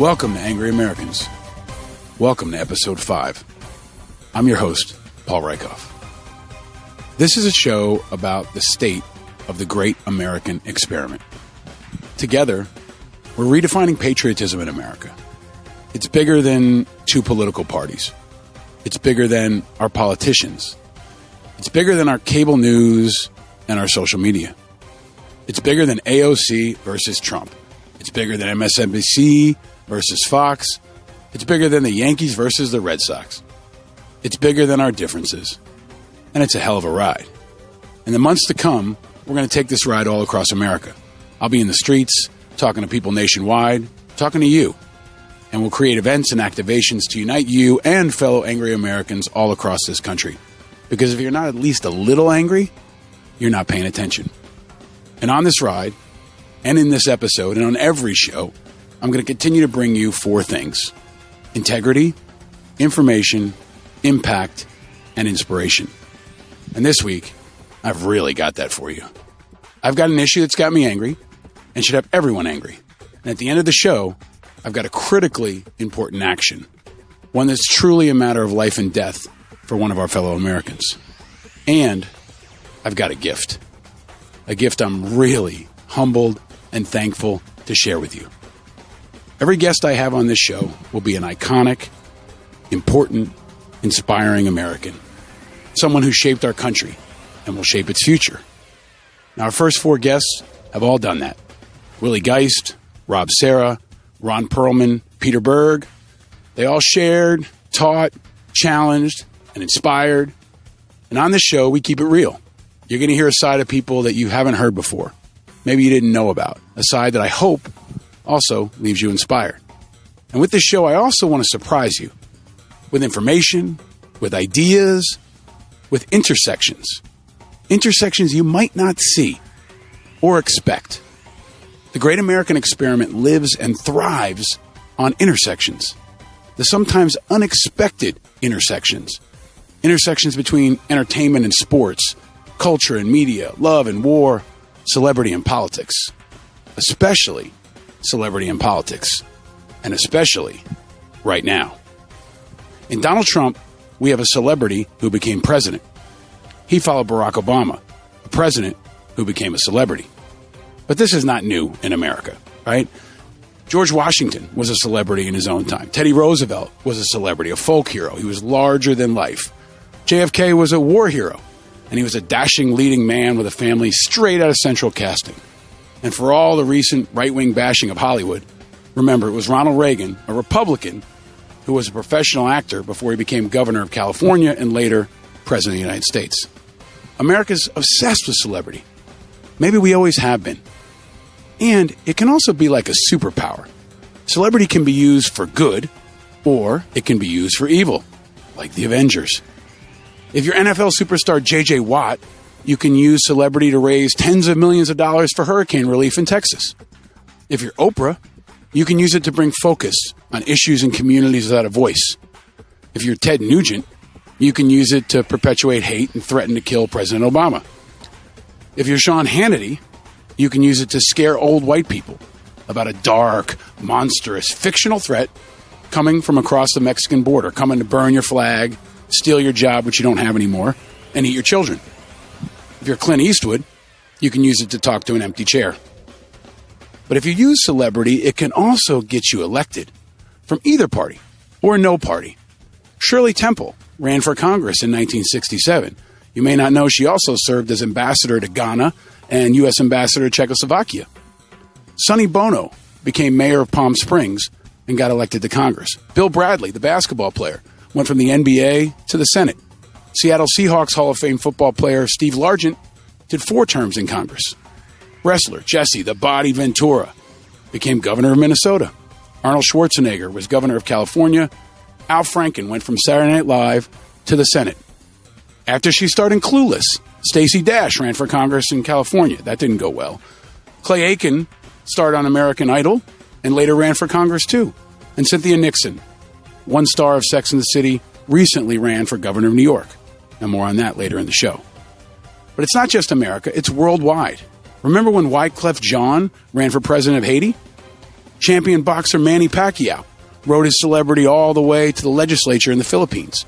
Welcome to Angry Americans. Welcome to episode 5. I'm your host, Paul Rieckhoff. This is a show about the state of the great American experiment. Together, we're redefining patriotism in America. It's bigger than two political parties. It's bigger than our politicians. It's bigger than our cable news and our social media. It's bigger than AOC versus Trump. It's bigger than MSNBC versus Fox. It's bigger than the Yankees versus the Red Sox. It's bigger than our differences. And it's a hell of a ride. In the months to come, we're going to take this ride all across America. I'll be in the streets, talking to people nationwide, talking to you. And we'll create events and activations to unite you and fellow angry Americans all across this country. Because if you're not at least a little angry, you're not paying attention. And on this ride, and in this episode, and on every show, I'm going to continue to bring you 4 things: integrity, information, impact, and inspiration. And this week, I've really got that for you. I've got an issue that's got me angry and should have everyone angry. And at the end of the show, I've got a critically important action, one that's truly a matter of life and death for one of our fellow Americans. And I've got a gift I'm really humbled and thankful to share with you. Every guest I have on this show will be an iconic, important, inspiring American, someone who shaped our country and will shape its future. Now, our first 4 guests have all done that. Willie Geist, Rob Serra, Ron Perlman, Peter Berg. They all shared, taught, challenged, and inspired. And on this show, we keep it real. You're going to hear a side of people that you haven't heard before, maybe you didn't know about, a side that I hope also leaves you inspired. And with this show, I also want to surprise you with information, with ideas, with intersections you might not see or expect. The great American experiment lives and thrives on intersections, the sometimes unexpected intersections between entertainment and sports, culture and media, love and war, celebrity and politics, especially celebrity and politics, and especially right now. In Donald Trump, we have a celebrity who became president. He followed Barack Obama, a president who became a celebrity. But this is not new in America, right? George Washington was a celebrity in his own time. Teddy Roosevelt was a celebrity, a folk hero. He was larger than life. JFK was a war hero, and he was a dashing leading man with a family straight out of central casting. And for all the recent right-wing bashing of Hollywood, remember, it was Ronald Reagan, a Republican, who was a professional actor before he became governor of California and later president of the United States. America's obsessed with celebrity. Maybe we always have been. And it can also be like a superpower. Celebrity can be used for good, or it can be used for evil, like the Avengers. If you're NFL superstar J.J. Watt, you can use celebrity to raise tens of millions of dollars for hurricane relief in Texas. If you're Oprah, you can use it to bring focus on issues in communities without a voice. If you're Ted Nugent, you can use it to perpetuate hate and threaten to kill President Obama. If you're Sean Hannity, you can use it to scare old white people about a dark, monstrous, fictional threat coming from across the Mexican border, coming to burn your flag, steal your job, which you don't have anymore, and eat your children. If you're Clint Eastwood, you can use it to talk to an empty chair. But if you use celebrity, it can also get you elected from either party or no party. Shirley Temple ran for Congress in 1967. You may not know she also served as ambassador to Ghana and U.S. ambassador to Czechoslovakia. Sonny Bono became mayor of Palm Springs and got elected to Congress. Bill Bradley, the basketball player, went from the NBA to the Senate. Seattle Seahawks Hall of Fame football player Steve Largent did 4 terms in Congress. Wrestler Jesse the Body Ventura became governor of Minnesota. Arnold Schwarzenegger was governor of California. Al Franken went from Saturday Night Live to the Senate. After she starred in Clueless, Stacey Dash ran for Congress in California. That didn't go well. Clay Aiken starred on American Idol and later ran for Congress too. And Cynthia Nixon, one star of Sex and the City, recently ran for governor of New York. And more on that later in the show. But it's not just America, it's worldwide. Remember when Wyclef Jean ran for president of Haiti? Champion boxer Manny Pacquiao rode his celebrity all the way to the legislature in the Philippines.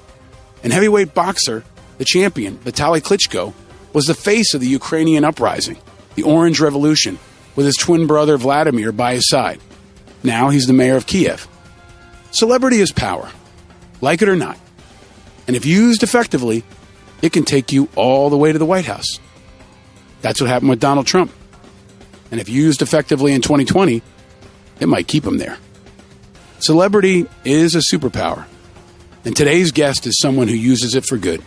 And heavyweight boxer, the champion, Vitaly Klitschko, was the face of the Ukrainian uprising, the Orange Revolution, with his twin brother Vladimir by his side. Now he's the mayor of Kiev. Celebrity is power, like it or not. And if used effectively, it can take you all the way to the White House. That's what happened with Donald Trump. And if used effectively in 2020, it might keep him there. Celebrity is a superpower. And today's guest is someone who uses it for good.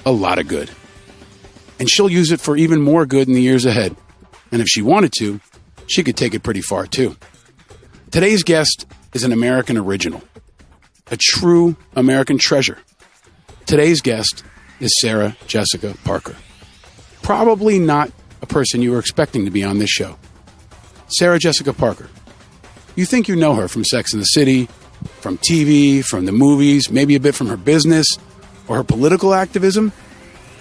A lot of good. And she'll use it for even more good in the years ahead. And if she wanted to, she could take it pretty far too. Today's guest is an American original. A true American treasure. Today's guest is Sarah Jessica Parker. Probably not a person you were expecting to be on this show. Sarah Jessica Parker. You think you know her from Sex and the City, from TV, from the movies, maybe a bit from her business or her political activism.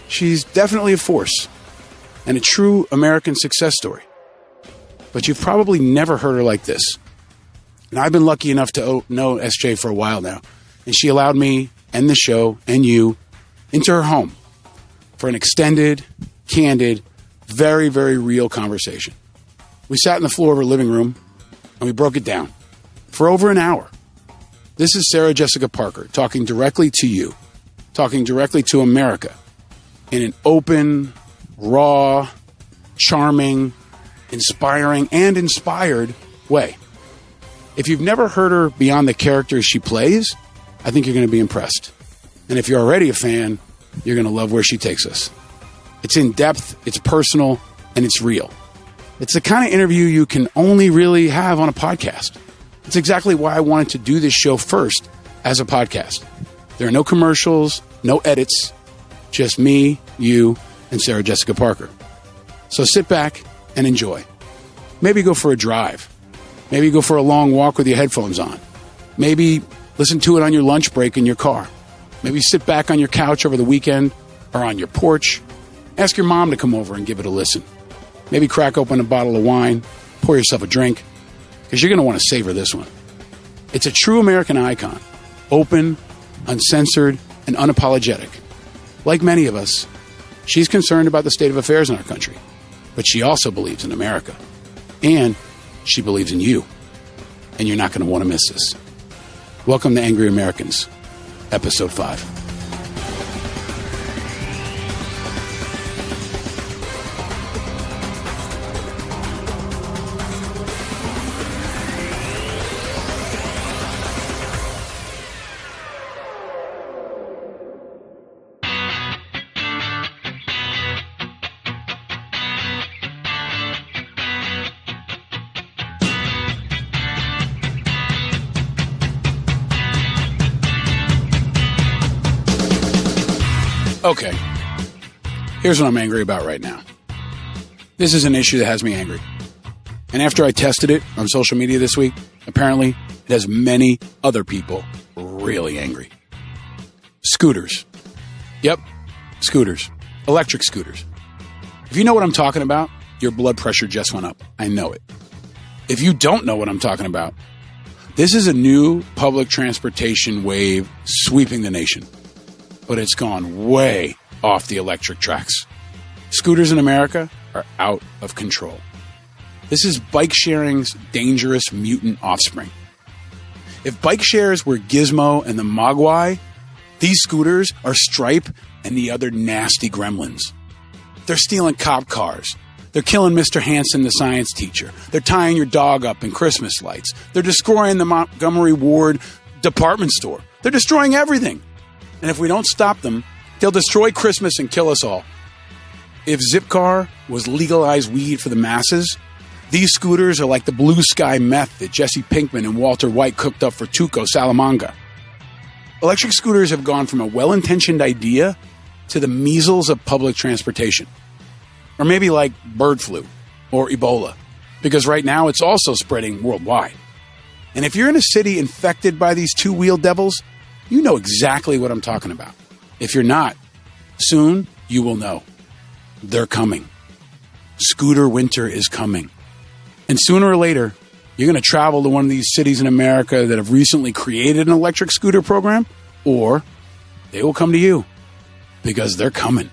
She's definitely a force and a true American success story. But you've probably never heard her like this. And I've been lucky enough to know SJ for a while now. And she allowed me and the show and you into her home for an extended, candid, very, very real conversation. We sat on the floor of her living room and we broke it down for over an hour. This is Sarah Jessica Parker talking directly to you, talking directly to America in an open, raw, charming, inspiring, and inspired way. If you've never heard her beyond the characters she plays, I think you're going to be impressed. And if you're already a fan, you're going to love where she takes us. It's in depth, it's personal, and it's real. It's the kind of interview you can only really have on a podcast. It's exactly why I wanted to do this show first as a podcast. There are no commercials, no edits, just me, you, and Sarah Jessica Parker. So sit back and enjoy. Maybe go for a drive. Maybe go for a long walk with your headphones on. Maybe listen to it on your lunch break in your car. Maybe sit back on your couch over the weekend or on your porch. Ask your mom to come over and give it a listen. Maybe crack open a bottle of wine, pour yourself a drink, because you're going to want to savor this one. It's a true American icon, open, uncensored, and unapologetic. Like many of us, she's concerned about the state of affairs in our country, but she also believes in America. And she believes in you. And you're not going to want to miss this. Welcome to Angry Americans, Episode 5. Okay, here's what I'm angry about right now. This is an issue that has me angry. And after I tested it on social media this week, apparently it has many other people really angry. Scooters. Yep, scooters. Electric scooters. If you know what I'm talking about, your blood pressure just went up. I know it. If you don't know what I'm talking about, this is a new public transportation wave sweeping the nation. But it's gone way off the electric tracks. Scooters in America are out of control. This is bike sharing's dangerous mutant offspring. If bike shares were Gizmo and the Mogwai, these scooters are Stripe and the other nasty gremlins. They're stealing cop cars. They're killing Mr. Hanson, the science teacher. They're tying your dog up in Christmas lights. They're destroying the Montgomery Ward department store. They're destroying everything. And if we don't stop them, they'll destroy Christmas and kill us all. If Zipcar was legalized weed for the masses, these scooters are like the blue sky meth that Jesse Pinkman and Walter White cooked up for Tuco Salamanca. Electric scooters have gone from a well-intentioned idea to the measles of public transportation. Or maybe like bird flu or Ebola, because right now it's also spreading worldwide. And if you're in a city infected by these two-wheeled devils, you know exactly what I'm talking about. If you're not, soon you will know. They're coming. Scooter winter is coming. And sooner or later, You're going to travel to one of these cities in America that have recently created an electric scooter program, or they will come to you because they're coming.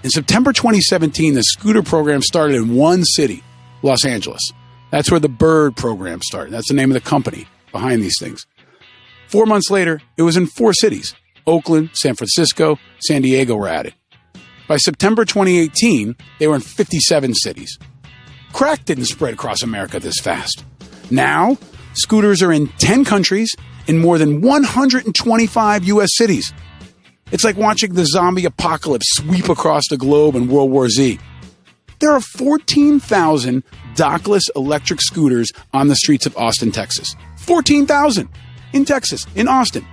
In September 2017, the scooter program started in one city, Los Angeles. That's where the Bird program started. That's the name of the company behind these things. 4 months later, it was in 4 cities. Oakland, San Francisco, San Diego were added. By September 2018, they were in 57 cities. Crack didn't spread across America this fast. Now, scooters are in 10 countries in more than 125 U.S. cities. It's like watching the zombie apocalypse sweep across the globe in World War Z. There are 14,000 dockless electric scooters on the streets of Austin, Texas. 14,000 in Texas, in Austin.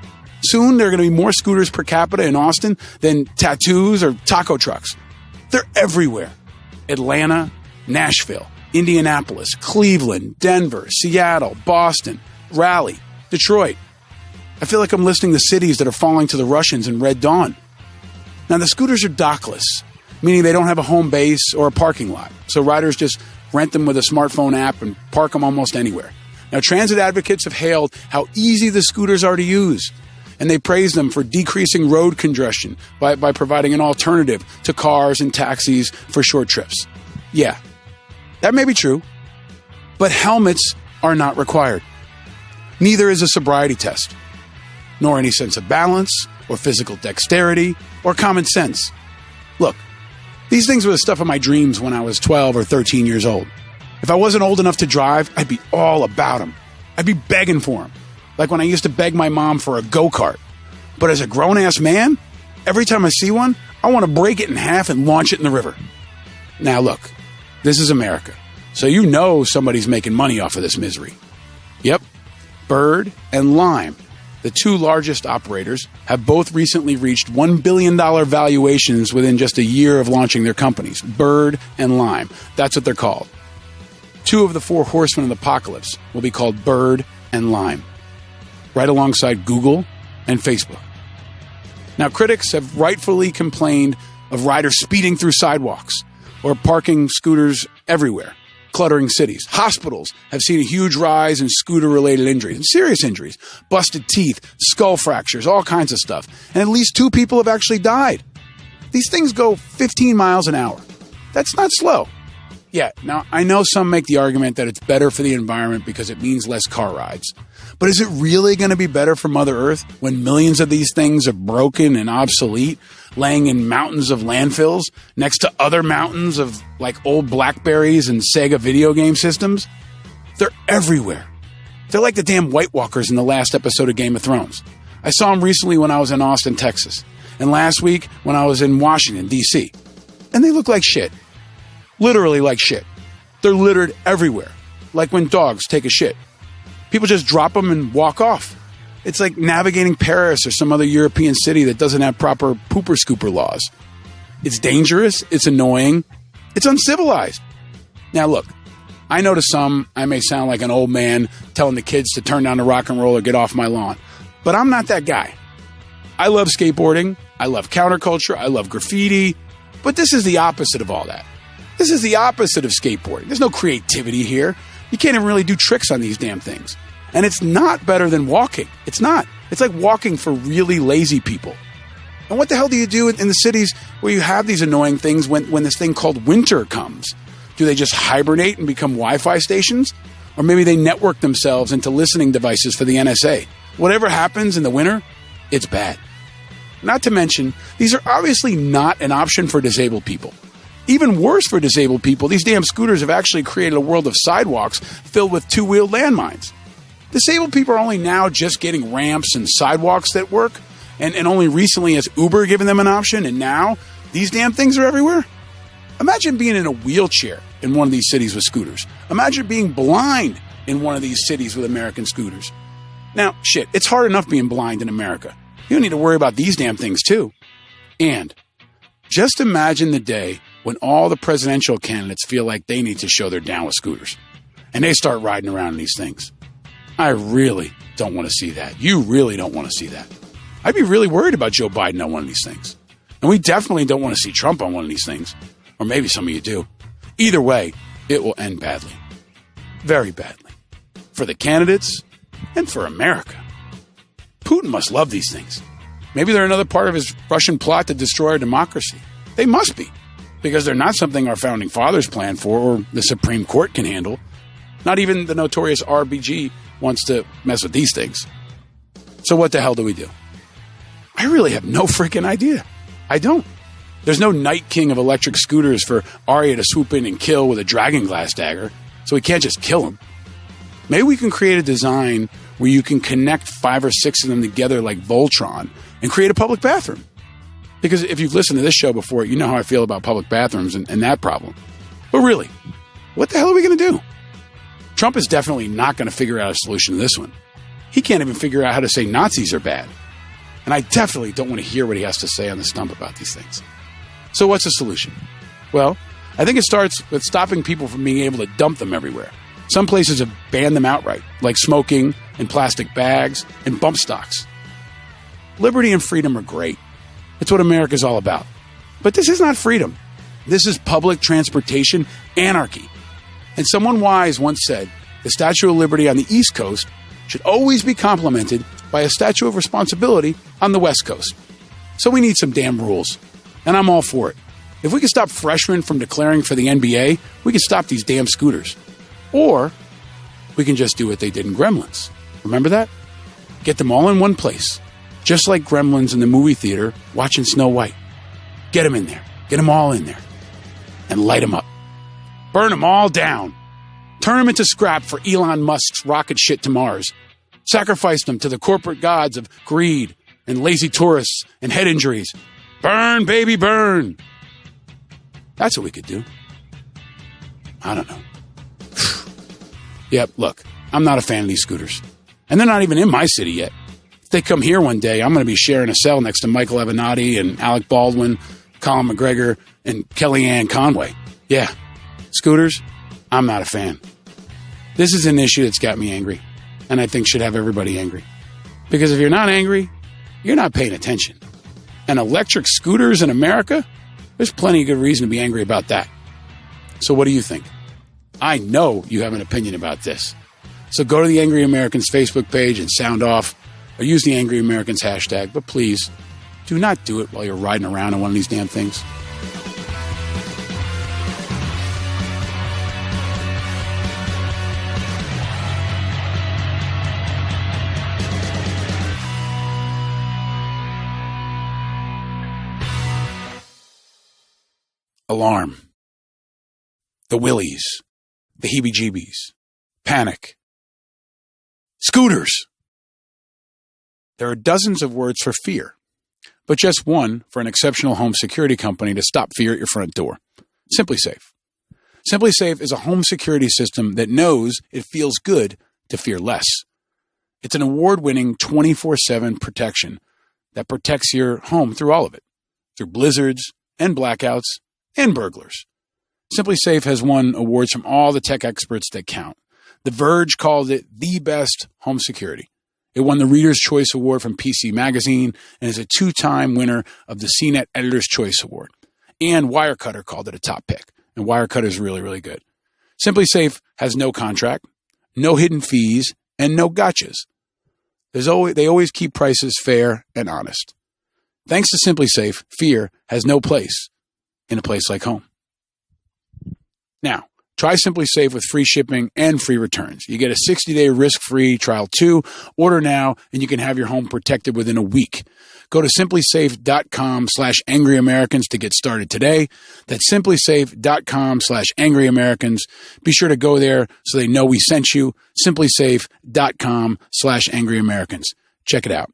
Soon, there are going to be more scooters per capita in Austin than tattoos or taco trucks. They're everywhere. Atlanta, Nashville, Indianapolis, Cleveland, Denver, Seattle, Boston, Raleigh, Detroit. I feel like I'm listing the cities that are falling to the Russians in Red Dawn. Now, the scooters are dockless, meaning they don't have a home base or a parking lot. So riders just rent them with a smartphone app and park them almost anywhere. Now, transit advocates have hailed how easy the scooters are to use, and they praise them for decreasing road congestion by providing an alternative to cars and taxis for short trips. Yeah, that may be true, but helmets are not required. Neither is a sobriety test, nor any sense of balance or physical dexterity or common sense. Look, these things were the stuff of my dreams when I was 12 or 13 years old. If I wasn't old enough to drive, I'd be all about them. I'd be begging for them, like when I used to beg my mom for a go-kart. But as a grown-ass man, every time I see one, I want to break it in half and launch it in the river. Now look, this is America, so you know somebody's making money off of this misery. Yep, Bird and Lime, the 2 largest operators, have both recently reached $1 billion valuations within just a year of launching their companies. Bird and Lime, that's what they're called. 2 of the 4 horsemen of the apocalypse will be called Bird and Lime, right alongside Google and Facebook. Now, critics have rightfully complained of riders speeding through sidewalks or parking scooters everywhere, cluttering cities. Hospitals have seen a huge rise in scooter-related injuries, and serious injuries, busted teeth, skull fractures, all kinds of stuff. And at least 2 people have actually died. These things go 15 miles an hour. That's not slow. Yeah, now I know some make the argument that it's better for the environment because it means less car rides. But is it really going to be better for Mother Earth when millions of these things are broken and obsolete, laying in mountains of landfills next to other mountains of like old Blackberries and Sega video game systems? They're everywhere. They're like the damn White Walkers in the last episode of Game of Thrones. I saw them recently when I was in Austin, Texas, and last week when I was in Washington, D.C. And they look like shit. Literally like shit. They're littered everywhere, like when dogs take a shit. People just drop them and walk off. It's like navigating Paris or some other European city that doesn't have proper pooper scooper laws. It's dangerous, it's annoying, it's uncivilized. Now look, I know to some I may sound like an old man telling the kids to turn down the rock and roll or get off my lawn, but I'm not that guy. I love skateboarding, I love counterculture, I love graffiti, but this is the opposite of all that. This is the opposite of skateboarding. There's no creativity here. You can't even really do tricks on these damn things. And it's not better than walking. It's not. It's like walking for really lazy people. And what the hell do you do in the cities where you have these annoying things when this thing called winter comes? Do they just hibernate and become Wi-Fi stations? Or maybe they network themselves into listening devices for the NSA. Whatever happens in the winter, it's bad. Not to mention, these are obviously not an option for disabled people. Even worse for disabled people, these damn scooters have actually created a world of sidewalks filled with 2-wheeled landmines. Disabled people are only now just getting ramps and sidewalks that work, and only recently has Uber given them an option, and now these damn things are everywhere? Imagine being in a wheelchair in one of these cities with scooters. Imagine being blind in one of these cities with American scooters. Now, shit, it's hard enough being blind in America. You don't need to worry about these damn things, too. And just imagine the day when all the presidential candidates feel like they need to show they're down with scooters, and they start riding around in these things. I really don't want to see that. You really don't want to see that. I'd be really worried about Joe Biden on one of these things. And we definitely don't want to see Trump on one of these things. Or maybe some of you do. Either way, it will end badly. very badly. For the candidates and for America. Putin must love these things. Maybe they're another part of his Russian plot to destroy our democracy. They must be, because they're not something our founding fathers planned for or the Supreme Court can handle. Not even the notorious RBG wants to mess with these things. So what the hell do we do? I really have no freaking idea. I don't. There's no Night King of electric scooters for Arya to swoop in and kill with a dragon glass dagger, so we can't just kill him. Maybe we can create a design where you can connect 5 or 6 of them together like Voltron and create a public bathroom. Because if you've listened to this show before, you know how I feel about public bathrooms and that problem. But really, what the hell are we going to do? Trump is definitely not going to figure out a solution to this one. He can't even figure out how to say Nazis are bad. And I definitely don't want to hear what he has to say on the stump about these things. So what's the solution? Well, I think it starts with stopping people from being able to dump them everywhere. Some places have banned them outright, like smoking and plastic bags and bump stocks. Liberty and freedom are great. It's what America's all about. But this is not freedom. This is public transportation anarchy. And someone wise once said, the Statue of Liberty on the East Coast should always be complemented by a Statue of Responsibility on the West Coast. So we need some damn rules. And I'm all for it. If we can stop freshmen from declaring for the NBA, we can stop these damn scooters. Or we can just do what they did in Gremlins. Remember that? Get them all in one place. Just like Gremlins in the movie theater watching Snow White. Get them in there. Get them all in there. And light them up. Burn them all down. Turn them into scrap for Elon Musk's rocket shit to Mars. Sacrifice them to the corporate gods of greed and lazy tourists and head injuries. Burn, baby, burn. That's what we could do. I don't know. Yep, look, I'm not a fan of these scooters. And they're not even in my city yet. If they come here one day, I'm going to be sharing a cell next to Michael Avenatti and Alec Baldwin, Colin McGregor, and Kellyanne Conway. Yeah, scooters, I'm not a fan. This is an issue that's got me angry, and I think should have everybody angry. Because if you're not angry, you're not paying attention. And electric scooters in America, there's plenty of good reason to be angry about that. So what do you think? I know you have an opinion about this. So go to the Angry Americans Facebook page and sound off, or use the Angry Americans hashtag, but please do not do it while you're riding around on one of these damn things. Alarm. The willies. The heebie-jeebies. Panic. Scooters. There are dozens of words for fear, but just one for an exceptional home security company to stop fear at your front door. SimpliSafe. SimpliSafe is a home security system that knows it feels good to fear less. It's an award-winning 24/7 protection that protects your home through all of it, through blizzards and blackouts and burglars. SimpliSafe has won awards from all the tech experts that count. The Verge called it the best home security. It won the Reader's Choice Award from PC Magazine and is a 2-time winner of the CNET Editor's Choice Award. And Wirecutter called it a top pick. And Wirecutter is really, really good. SimpliSafe has no contract, no hidden fees, and no gotchas. They always keep prices fair and honest. Thanks to SimpliSafe, fear has no place in a place like home. Now, try SimpliSafe with free shipping and free returns. You get a 60-day risk-free trial too. Order now, and you can have your home protected within a week. Go to simplysafe.com/angryamericans to get started today. That's simplysafe.com/angryamericans. Be sure to go there so they know we sent you. simplysafe.com/angryamericans. Check it out.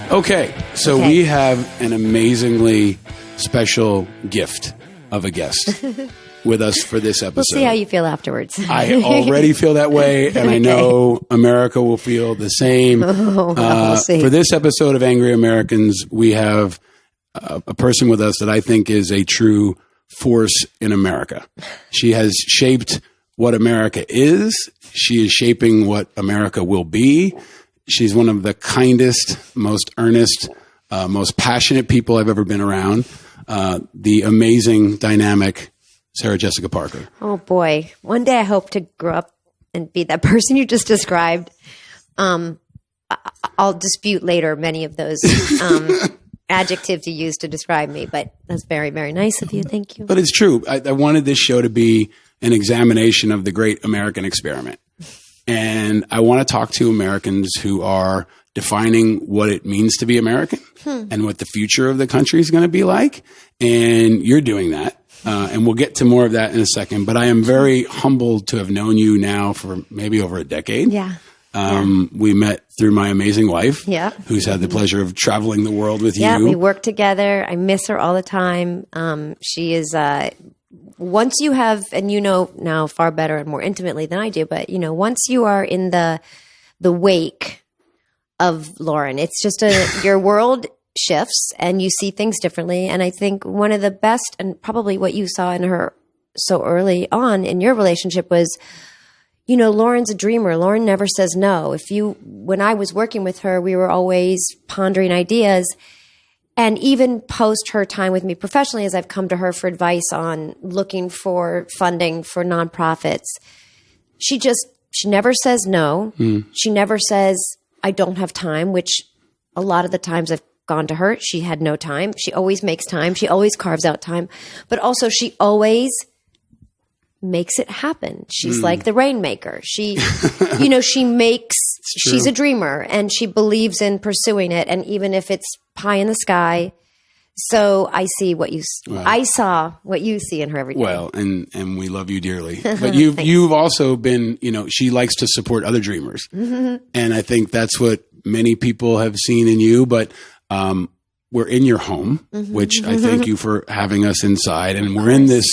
Okay, so we have an amazingly special gift of a guest with us for this episode. We'll see how you feel afterwards. I already feel that way, and I know America will feel the same. We'll see. For this episode of Angry Americans, we have a person with us that I think is a true force in America. She has shaped what America is. She is shaping what America will be. She's one of the kindest, most earnest, most passionate people I've ever been around. The amazing, dynamic Sarah Jessica Parker. Oh boy. One day I hope to grow up and be that person you just described. I'll dispute later many of those adjectives you used to describe me, but that's very, very nice of you. Thank you. But it's true. I wanted this show to be an examination of the great American experiment. And I want to talk to Americans who are defining what it means to be American and what the future of the country is going to be like. And you're doing that. And we'll get to more of that in a second. But I am very humbled to have known you now for maybe over a decade. Yeah. We met through my amazing wife, who's had the pleasure of traveling the world with you. Yeah, we work together. I miss her all the time. She is, once you have, and you know now far better and more intimately than I do, but you know, once you are in the wake of Lauren, it's just your world shifts and you see things differently. And I think one of the best, and probably what you saw in her so early on in your relationship was, you know, Lauren's a dreamer. Lauren never says no. When I was working with her, we were always pondering ideas. And even post her time with me professionally, as I've come to her for advice on looking for funding for nonprofits, she never says no. She never says, I don't have time, which a lot of the times I've gone to her, she had no time. She always makes time. She always carves out time. But also she always makes it happen. She's like the rainmaker. She, you know, she's a dreamer and she believes in pursuing it. And even if it's pie in the sky. So I saw what you see in her every day. Well, and we love you dearly, but you've also been, you know, she likes to support other dreamers. And I think that's what many people have seen in you, but, we're in your home, which I thank you for having us inside. And we're in this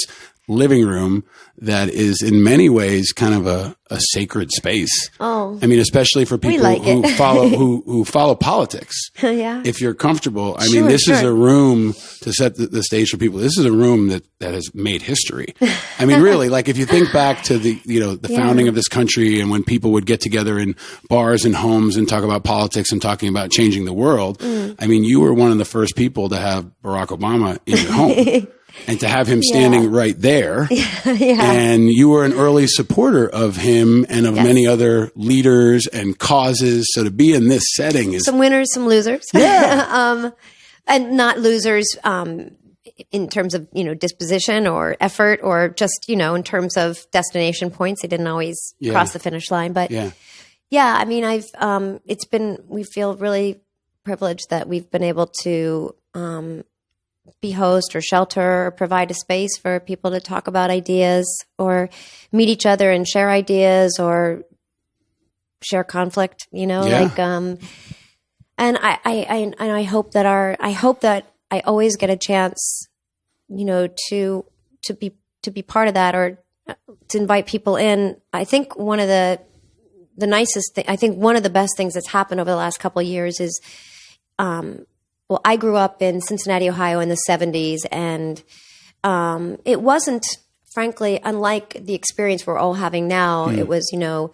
living room that is in many ways kind of a sacred space. Oh, I mean, especially for people who follow who follow politics. Yeah. If you're comfortable, I mean, this is a room to set the stage for people. This is a room that has made history. I mean, really, like if you think back to the founding of this country and when people would get together in bars and homes and talk about politics and talking about changing the world. I mean, you were one of the first people to have Barack Obama in your home. And to have him standing right there. And you were an early supporter of him and of many other leaders and causes. So to be in this setting is... Some winners, some losers. Yeah. And not losers in terms of, you know, disposition or effort or just, you know, in terms of destination points. They didn't always cross the finish line. But I mean, we feel really privileged that we've been able to... be host or shelter or provide a space for people to talk about ideas or meet each other and share ideas or share conflict, you know, and I hope that I always get a chance, you know, to be part of that or to invite people in. I think one of the nicest thing, I think one of the best things that's happened over the last couple of years is, well, I grew up in Cincinnati, Ohio in the 70s, and it wasn't, frankly, unlike the experience we're all having now. It was, you know,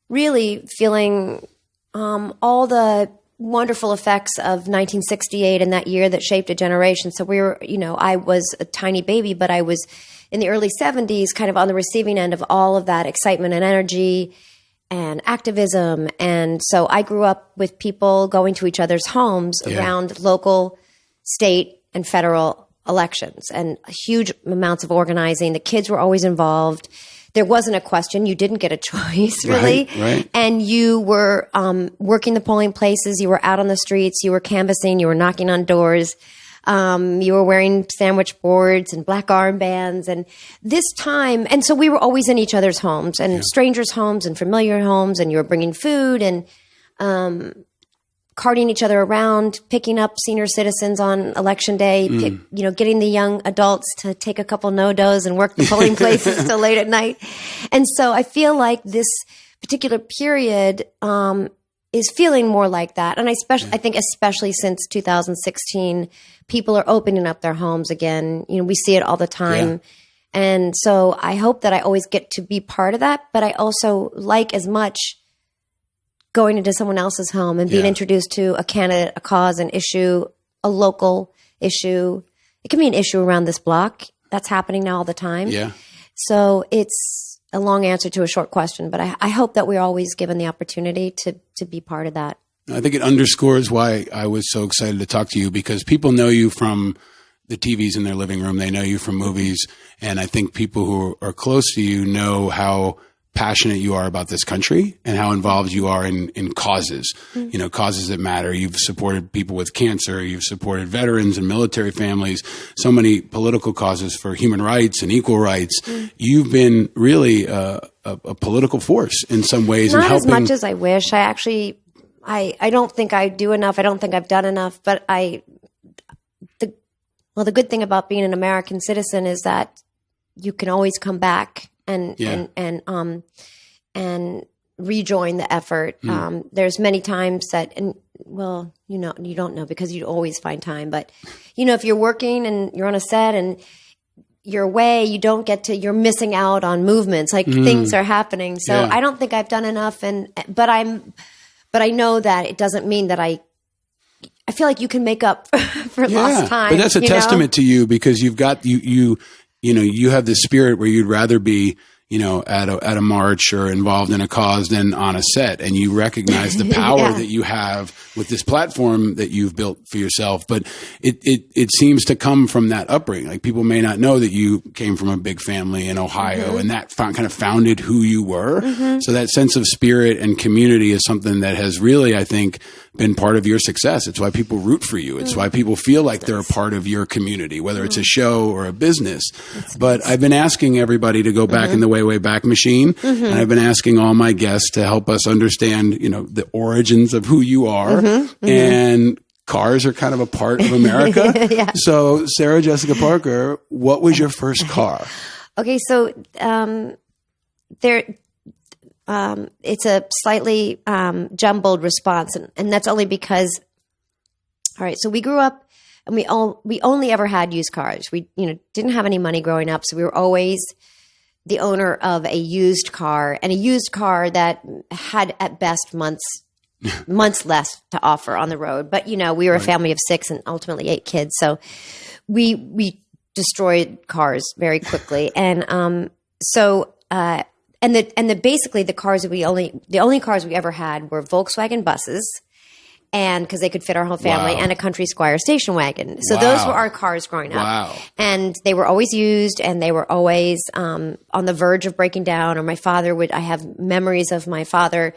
really feeling all the wonderful effects of 1968 and that year that shaped a generation. So we were, you know, I was a tiny baby, but I was in the early 70s kind of on the receiving end of all of that excitement and energy and activism. And so I grew up with people going to each other's homes around local, state, and federal elections and huge amounts of organizing. The kids were always involved. There wasn't a question. You didn't get a choice, really. Right. And you were working the polling places. You were out on the streets. You were canvassing. You were knocking on doors. You were wearing sandwich boards and black armbands and this time. And so we were always in each other's homes and strangers' homes and familiar homes. And you were bringing food and carting each other around, picking up senior citizens on election day, you know, getting the young adults to take a couple no-dos and work the polling places till late at night. And so I feel like this particular period is feeling more like that. And I think especially since 2016, people are opening up their homes again. You know, we see it all the time. Yeah. And so I hope that I always get to be part of that, but I also like as much going into someone else's home and being introduced to a candidate, a cause, an issue, a local issue. It can be an issue around this block. That's happening now all the time. Yeah. So it's a long answer to a short question, but I hope that we're always given the opportunity to be part of that. I think it underscores why I was so excited to talk to you, because people know you from the TVs in their living room. They know you from movies. And I think people who are close to you know how passionate you are about this country and how involved you are in causes, causes that matter. You've supported people with cancer. You've supported veterans and military families, so many political causes for human rights and equal rights. You've been really a political force in some ways. Not in helping. as much as I wish. I don't think I do enough. I don't think I've done enough, but the good thing about being an American citizen is that you can always come back and rejoin the effort. There's many times that, you don't know because you always find time. But, if you're working and you're on a set and you're away, you're missing out on movements, like things are happening. So I don't think I've done enough. But I know that it doesn't mean that I feel like you can make up for lost time. But that's a testament to you, because you've got, you have this spirit where you'd rather be, at a march or involved in a cause than on a set. And you recognize the power that you have with this platform that you've built for yourself. But it seems to come from that upbringing. Like, people may not know that you came from a big family in Ohio and that kind of founded who you were. So that sense of spirit and community is something that has really, I think, been part of your success. It's why people root for you. It's why people feel like they're a part of your community, whether it's a show or a business. But I've been asking everybody to go back in the way back machine. And I've been asking all my guests to help us understand, the origins of who you are. And cars are kind of a part of America. So Sarah Jessica Parker, what was your first car? Okay. So, it's a slightly jumbled response, and that's only because, all right, so we grew up and we only ever had used cars. We didn't have any money growing up, so we were always the owner of a used car, and a used car that had at best months less to offer on the road. But we were a family of 6 and ultimately 8 kids, so we destroyed cars very quickly, and basically the only cars we ever had were Volkswagen buses, and because they could fit our whole family, and a Country Squire station wagon. So those were our cars growing up. And they were always used, and they were always on the verge of breaking down. Or I have memories of my father,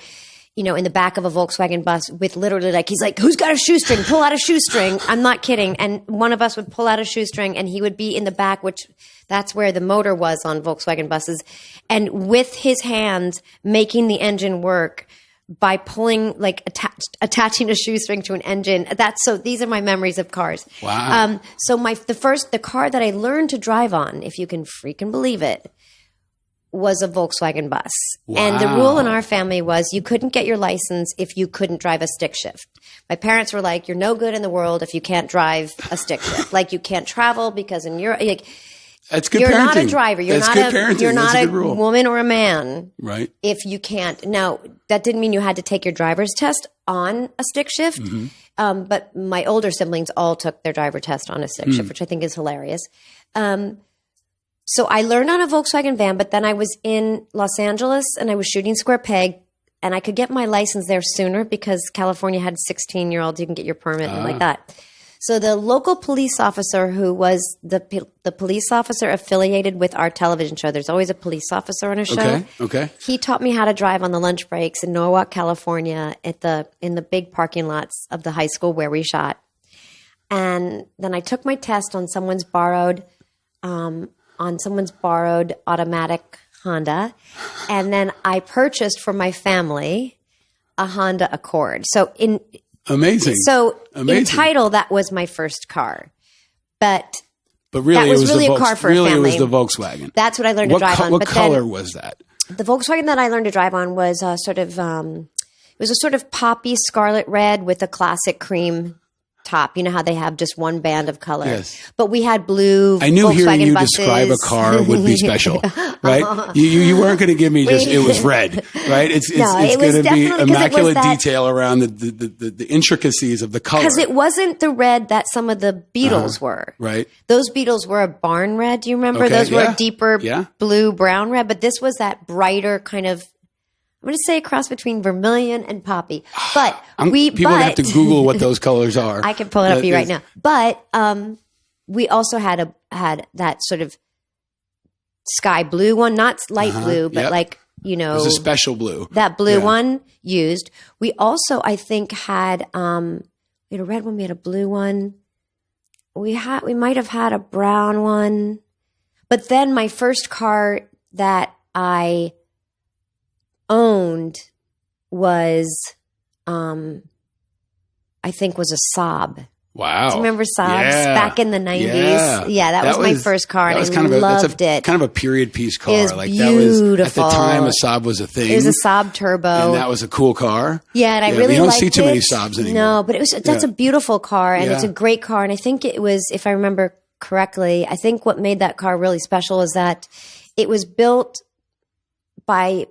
in the back of a Volkswagen bus with literally he's like, who's got a shoestring? Pull out a shoestring. I'm not kidding. And one of us would pull out a shoestring, and he would be in the back, which that's where the motor was on Volkswagen buses. And with his hands making the engine work by pulling, attaching a shoestring to an engine. So these are my memories of cars. Wow. So the car that I learned to drive on, if you can freaking believe it, was a Volkswagen bus. Wow. And the rule in our family was you couldn't get your license if you couldn't drive a stick shift. My parents were like, you're no good in the world if you can't drive a stick shift. You can't travel because in Europe, that's good you're parenting. not a driver. You're not a woman or a man. Right. If you can't. Now, that didn't mean you had to take your driver's test on a stick shift. But my older siblings all took their driver test on a stick shift, which I think is hilarious. So I learned on a Volkswagen van, but then I was in Los Angeles and I was shooting Square Peg, and I could get my license there sooner because California had 16-year-olds. You can get your permit and like that. So the local police officer, who was the police officer affiliated with our television show, there's always a police officer on a show. Okay. He taught me how to drive on the lunch breaks in Norwalk, California, in the big parking lots of the high school where we shot. And then I took my test on someone's borrowed automatic Honda. And then I purchased for my family a Honda Accord. Amazing. In title, that was my first car. But really, that was really a car for a family. It was the Volkswagen. That's what I learned to drive on. What color was that? The Volkswagen that I learned to drive on was it was a sort of poppy scarlet red with a classic cream top. You know how they have just one band of color. Yes. But we had blue. I knew Volkswagen hearing you buses. describe a car would be special, right? You weren't going to give me just it was red, right? It's going to be immaculate detail around the intricacies of the color. Because it wasn't the red that some of the Beetles were. Right. Those Beetles were a barn red. Do you remember? Okay, Those were a deeper Yeah. blue brown red. But this was that brighter kind of, I'm going to say a cross between vermilion and poppy. But people have to Google what those colors are. I can pull it up for you right now. But we also had that sort of sky blue one, not light blue, but like, you know, it was a special blue. That blue one used. We also, I think, had we had a red one. We had a blue one. We might have had a brown one. But then my first car that I owned was, I think, was a Saab. Wow. Do you remember Saabs back in the 90s? Yeah, that was my first car, and I loved it. Kind of a period piece car. It was like beautiful. That was, at the time, a Saab was a thing. It was a Saab Turbo. And that was a cool car. Yeah, and I really liked it. You don't see too many Saabs anymore. No, but that's a beautiful car, and it's a great car. And I think it was, if I remember correctly, I think what made that car really special is that it was built by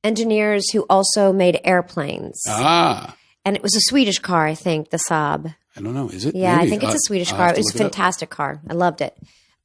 engineers who also made airplanes. And it was a Swedish car, I think, the Saab. I don't know. Is it? Yeah, Maybe. I think it's a Swedish car. It was a fantastic car. I loved it.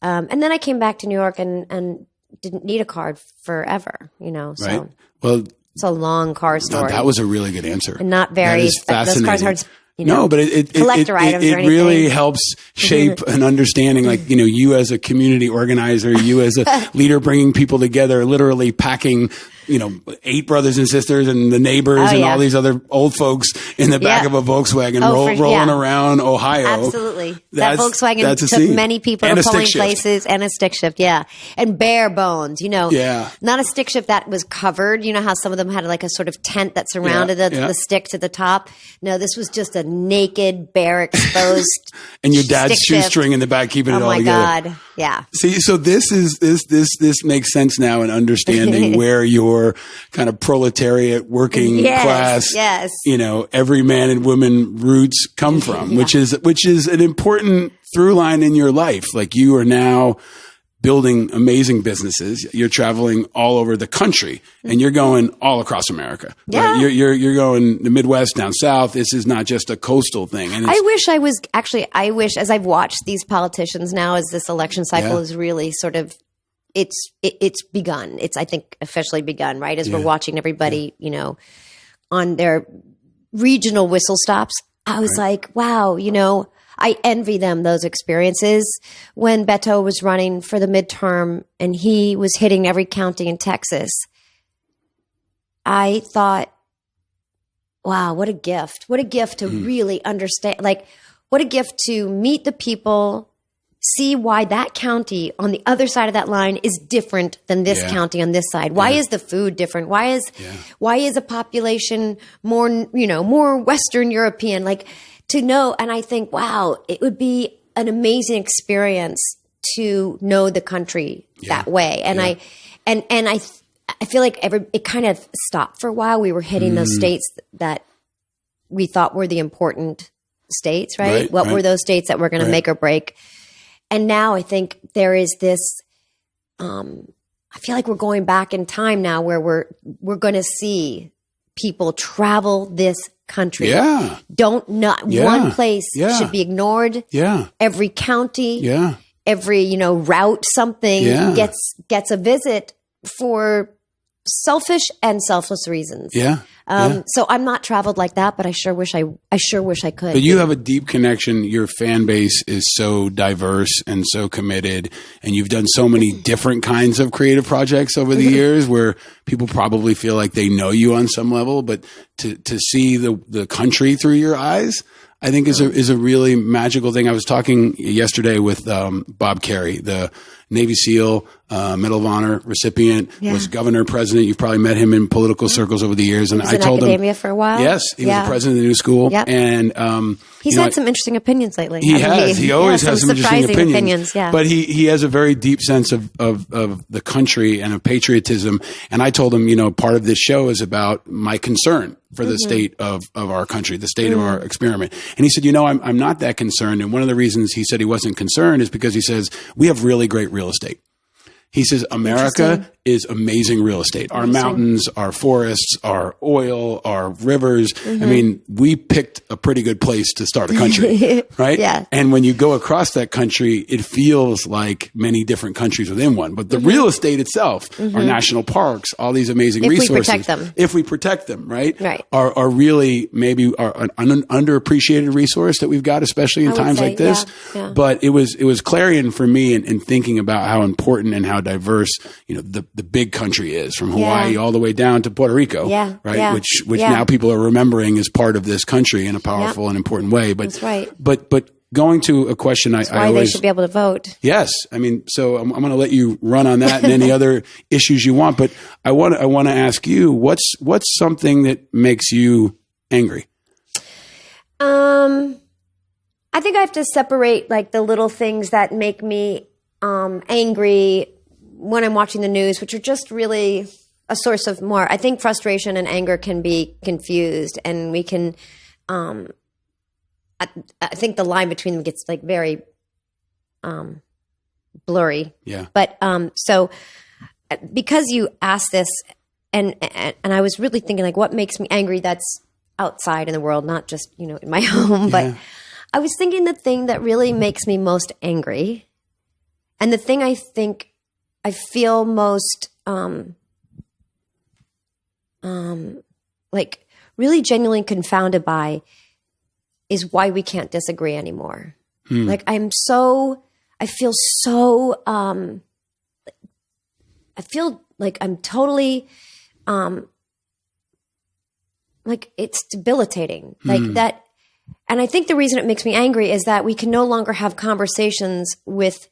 And then I came back to New York and didn't need a car forever, you know. So right. Well, it's a long car story. No, that was a really good answer. And not very. That is fascinating. Those cars aren't, but it really helps shape an understanding. Like, you know, you as a community organizer, you as a leader bringing people together, literally packing, you know, 8 brothers and sisters and the neighbors and all these other old folks in the back of a Volkswagen rolling around Ohio. Absolutely. That Volkswagen took many people to polling places and a stick shift. Yeah. And bare bones, you know. Yeah. Not a stick shift that was covered. You know how some of them had like a sort of tent that surrounded the stick to the top. No, this was just a naked, bare, exposed and your dad's shoestring in the back keeping it all together. Oh my God. Yeah. See, so this makes sense now in understanding where your kind of proletariat working class, you know, every man and woman roots come from, which is an important through line in your life. Like, you are now building amazing businesses. You're traveling all over the country and you're going all across America. Yeah. Right? You're going the Midwest, down south. This is not just a coastal thing. And I wish as I've watched these politicians now, as this election cycle is really sort of, it's begun. It's, I think, officially begun, right? As we're watching everybody, you know, on their regional whistle stops. I was like, wow, you know, I envy them those experiences. When Beto was running for the midterm and he was hitting every county in Texas, I thought, wow, what a gift. What a gift to really understand, like, what a gift to meet the people, see why that county on the other side of that line is different than this county on this side. Why is the food different? Why is a population more, you know, more Western European? Like, to know, and I think, wow, it would be an amazing experience to know the country that way. And I feel like it kind of stopped for a while. We were hitting those states that we thought were the important states, right? What were those states that were going to make or break? And now I think there is this, I feel like we're going back in time now where we're going to see people travel this country. Yeah. One place should be ignored. Yeah. Every county. Yeah. Every, you know, route, something gets a visit for selfish and selfless reasons. Yeah. So I'm not traveled like that, but I sure wish I could. But you have a deep connection. Your fan base is so diverse and so committed, and you've done so many different kinds of creative projects over the years where people probably feel like they know you on some level, but to see the country through your eyes, I think is a really magical thing. I was talking yesterday with Bob Carey, the Navy SEAL, Medal of Honor recipient, was governor, president. You've probably met him in political circles over the years. And I told him, academia for a while. Yes, he was the president of the new school. Yep. And he's had some interesting opinions lately. He always has some interesting opinions. Yeah. But he has a very deep sense of the country and of patriotism. And I told him, part of this show is about my concern for the state of our country, the state of our experiment. And he said, I'm not that concerned. And one of the reasons he said he wasn't concerned is because he says, we have really great real estate. He says, America is amazing real estate. Our mountains, our forests, our oil, our rivers. I mean, we picked a pretty good place to start a country, right? Yeah. And when you go across that country, it feels like many different countries within one. But the real estate itself, our national parks, all these amazing resources. If we protect them, right? Are really maybe an underappreciated resource that we've got, especially in times like this. Yeah. But it was clarion for me in thinking about how important and how diverse, the big country is, from Hawaii all the way down to Puerto Rico, right? Yeah. Which now people are remembering as part of this country in a powerful and important way. But that's right. But going to a question, that's I why always, they should be able to vote. Yes, I mean, so I'm going to let you run on that and any other issues you want. But I want to ask you, what's something that makes you angry? I think I have to separate like the little things that make me angry when I'm watching the news, which are just really a source of more. I think frustration and anger can be confused, and we can. I think the line between them gets like very blurry. Yeah. But so because you asked this, and I was really thinking like, what makes me angry? That's outside in the world, not just in my home. But I was thinking the thing that really makes me most angry, and the thing I think I feel most like really genuinely confounded by is why we can't disagree anymore. Like I feel like I'm totally like it's debilitating. Like that. And I think the reason it makes me angry is that we can no longer have conversations with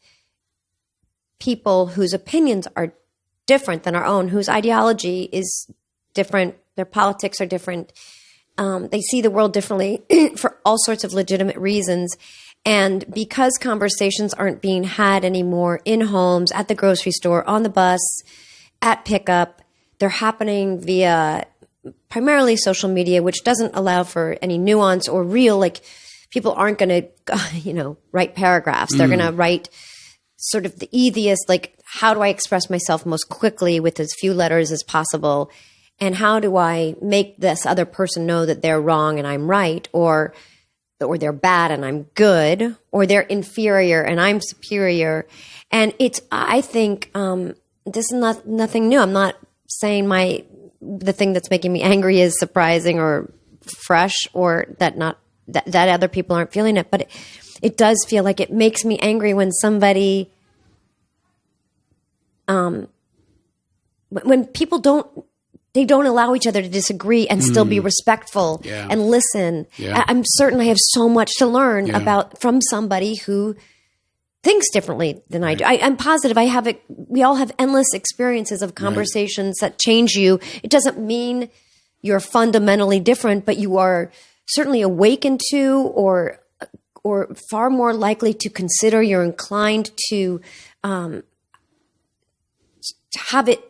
people whose opinions are different than our own, whose ideology is different, their politics are different. They see the world differently for all sorts of legitimate reasons. And because conversations aren't being had anymore in homes, at the grocery store, on the bus, at pickup, they're happening via primarily social media, which doesn't allow for any nuance or real, like people aren't going to, write paragraphs. They're going to write sort of the easiest, like, how do I express myself most quickly with as few letters as possible? And how do I make this other person know that they're wrong and I'm right, or they're bad and I'm good, or they're inferior and I'm superior? And I think this is nothing new. I'm not saying the thing that's making me angry is surprising or fresh, or that other people aren't feeling it. But it does feel like it makes me angry when somebody, when people don't allow each other to disagree and still be respectful and listen. Yeah. I'm certain I have so much to learn from somebody who thinks differently than I do. I'm positive we all have endless experiences of conversations that change you. It doesn't mean you're fundamentally different, but you are certainly awakened to, or far more likely to consider, you're inclined to have it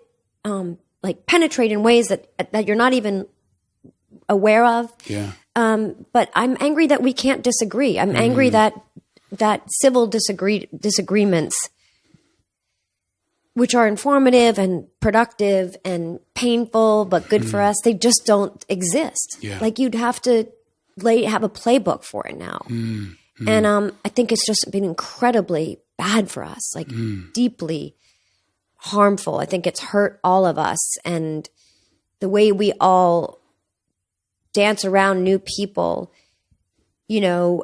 like penetrate in ways that you're not even aware of. Yeah. But I'm angry that we can't disagree. I'm angry that civil disagreements, which are informative and productive and painful but good for us, they just don't exist. Yeah. Like you'd have to have a playbook for it now. And I think it's just been incredibly bad for us, like deeply harmful. I think it's hurt all of us. And the way we all dance around new people,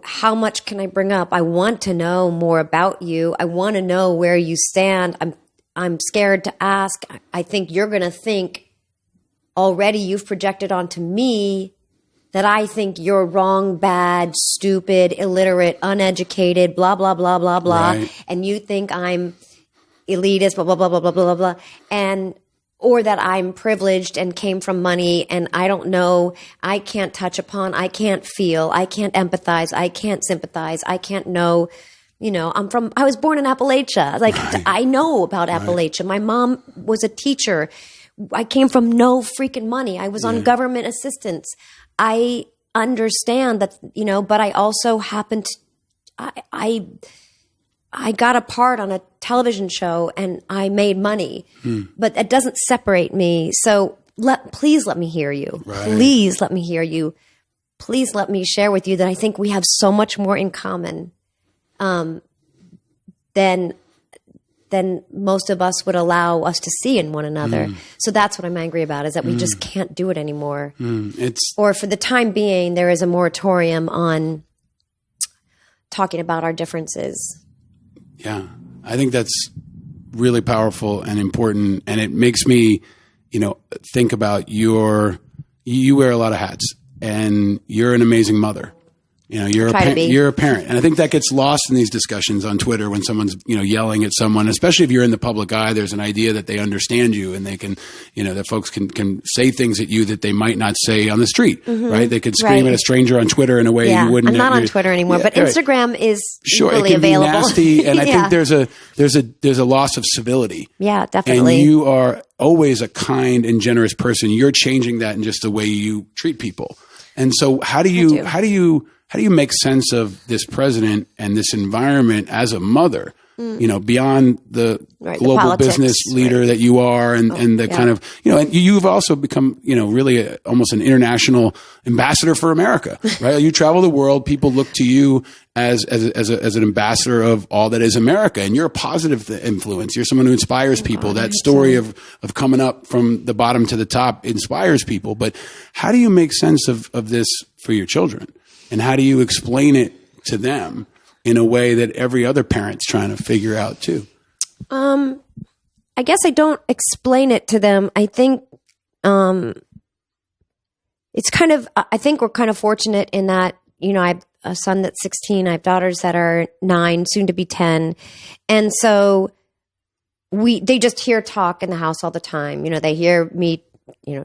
how much can I bring up? I want to know more about you. I want to know where you stand. I'm scared to ask. I think you're going to think already you've projected onto me that I think you're wrong, bad, stupid, illiterate, uneducated, blah, blah, blah, blah, blah. Right. And you think I'm elitist, blah, blah, blah, blah, blah, blah, blah, and or that I'm privileged and came from money and I don't know, I can't touch upon, I can't feel, I can't empathize, I can't sympathize, I can't know, I was born in Appalachia. Like, I know about Appalachia. My mom was a teacher. I came from no freaking money. I was on government assistance. I understand that, but I also happened to, I got a part on a television show and I made money, but that doesn't separate me. So please let me hear you. Right. Please let me hear you. Please let me share with you that I think we have so much more in common than most of us would allow us to see in one another. So that's what I'm angry about, is that we just can't do it anymore. Or for the time being, there is a moratorium on talking about our differences. Yeah, I think that's really powerful and important. And it makes me, think about you wear a lot of hats and you're an amazing mother. You're a parent. And I think that gets lost in these discussions on Twitter when someone's, yelling at someone, especially if you're in the public eye. There's an idea that they understand you and they can, that folks can say things at you that they might not say on the street, right? They could scream at a stranger on Twitter in a way you wouldn't. I'm not on Twitter anymore, but Instagram is equally available. Be nasty, and I think there's a loss of civility. Yeah, definitely. And you are always a kind and generous person. You're changing that in just the way you treat people. And so how do you make sense of this president and this environment as a mother, beyond the global business leader that you are and the kind of, and you've also become, really almost an international ambassador for America, right? You travel the world. People look to you as an ambassador of all that is America, and you're a positive influence. You're someone who inspires people. That story of coming up from the bottom to the top inspires people. But how do you make sense of this for your children? And how do you explain it to them in a way that every other parent's trying to figure out too? I guess I don't explain it to them. I think it's kind of, I think we're kind of fortunate in that, I have a son that's 16. I have daughters that are 9, soon to be 10. And so they just hear talk in the house all the time. They hear me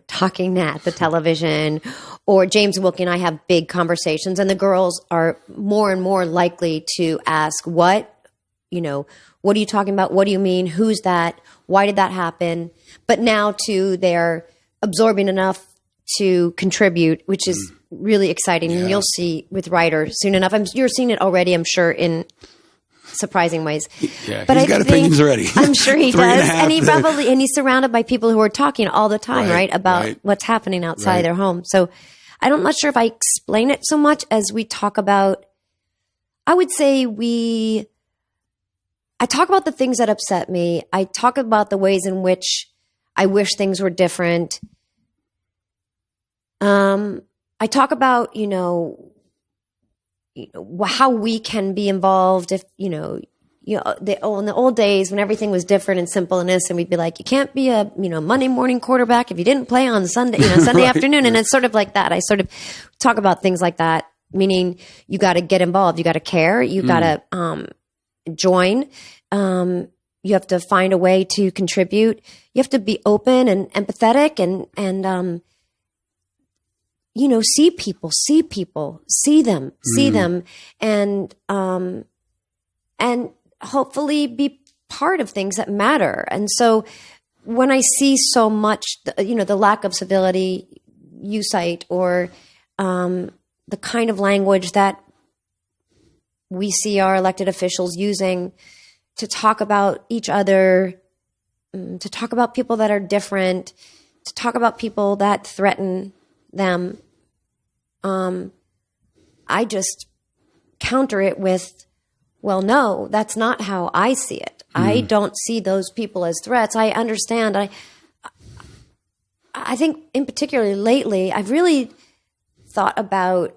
talking at the television, or James and Wilkie and I have big conversations, and the girls are more and more likely to ask, what are you talking about? What do you mean? Who's that? Why did that happen? But now too, they're absorbing enough to contribute, which is really exciting. And you'll see with Ryder soon enough. You're seeing it already, I'm sure, in surprising ways. Yeah, but he's got opinions already. I'm sure he does. And he's surrounded by people who are talking all the time, right? About what's happening outside their home. So I'm not sure if I explain it so much as we talk about, I would say I talk about the things that upset me. I talk about the ways in which I wish things were different. I talk about, how we can be involved if, in the old days when everything was different and simple and innocent, we'd be like, you can't be a, Monday morning quarterback if you didn't play on Sunday, Sunday afternoon. And it's sort of like that. I sort of talk about things like that, meaning you got to get involved. You got to care. You got to join. You have to find a way to contribute. You have to be open and empathetic and see people, see them, and hopefully be part of things that matter. And so when I see so much, the lack of civility you cite, or the kind of language that we see our elected officials using to talk about each other, to talk about people that are different, to talk about people that threaten them, I just counter it with, well, no, that's not how I see it. I don't see those people as threats. I understand. I think in particularly lately, I've really thought about,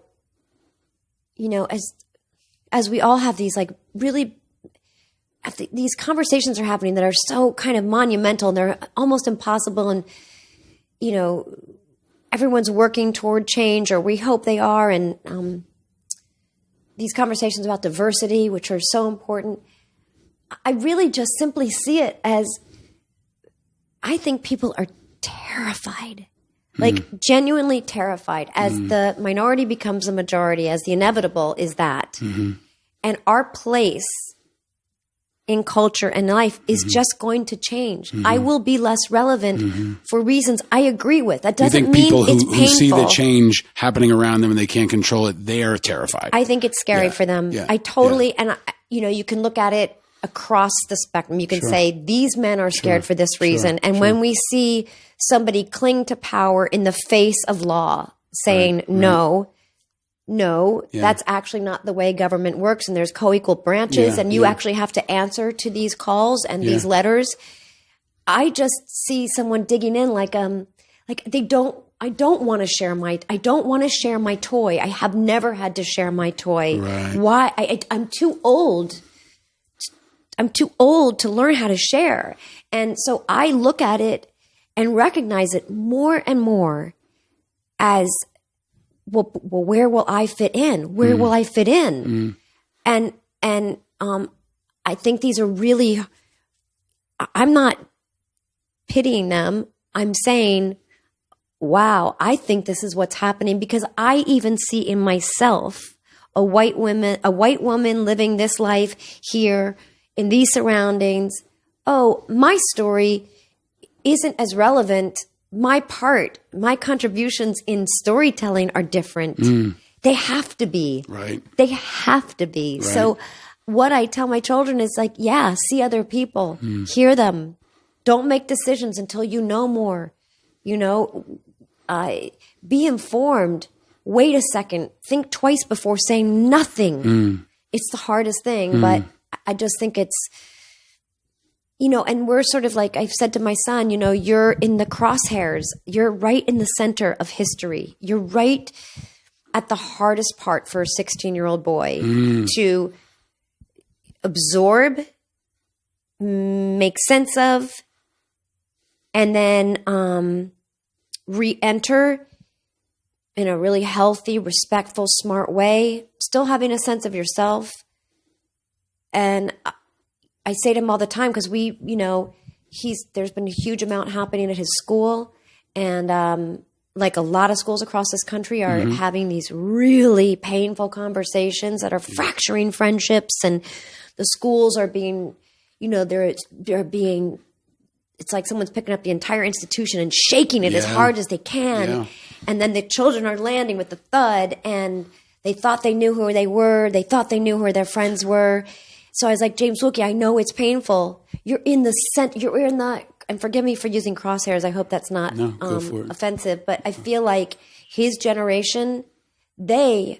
as we all have these these conversations are happening that are so kind of monumental and they're almost impossible. And, everyone's working toward change, or we hope they are. And these conversations about diversity, which are so important. I really just simply see it as, I think people are terrified, like genuinely terrified as the minority becomes a majority, as the inevitable is that. And our place in culture and life is just going to change. I will be less relevant for reasons I agree with. That doesn't mean people it's painful. who see the change happening around them and they can't control it, they are terrified. I think it's scary for them. I totally, and you can look at it across the spectrum. You can say these men are scared for this reason. And when we see somebody cling to power in the face of law, saying no, that's actually not the way government works, and there's co-equal branches, and you actually have to answer to these calls and these letters. I just see someone digging in like I don't want to share my toy. I have never had to share my toy. Right. Why? I'm too old. I'm too old to learn how to share. And so I look at it and recognize it more and more as, well, where will I fit in? Where will I fit in? And I think these are really, I'm not pitying them. I'm saying, wow, I think this is what's happening, because I even see in myself a white woman living this life here in these surroundings. Oh, my story isn't as relevant. My contributions in storytelling are different. They have to be. Right. They have to be. Right. So what I tell my children is like, see other people, hear them. Don't make decisions until you know more. Be informed. Wait a second. Think twice before saying nothing. It's the hardest thing, but I just think it's, and we're sort of like, I've said to my son, you're in the crosshairs. You're right in the center of history. You're right at the hardest part for a 16-year-old boy to absorb, make sense of, and then re-enter in a really healthy, respectful, smart way, still having a sense of yourself. And I say to him all the time, because there's been a huge amount happening at his school, and like a lot of schools across this country are having these really painful conversations that are fracturing friendships, and the schools are being, they're being, it's like someone's picking up the entire institution and shaking it as hard as they can, and then the children are landing with the thud, and they thought they knew who they were, they thought they knew who their friends were. So I was like, James Wilkie, I know it's painful. You're in the and forgive me for using crosshairs. I hope that's not offensive, but I feel like his generation, I'm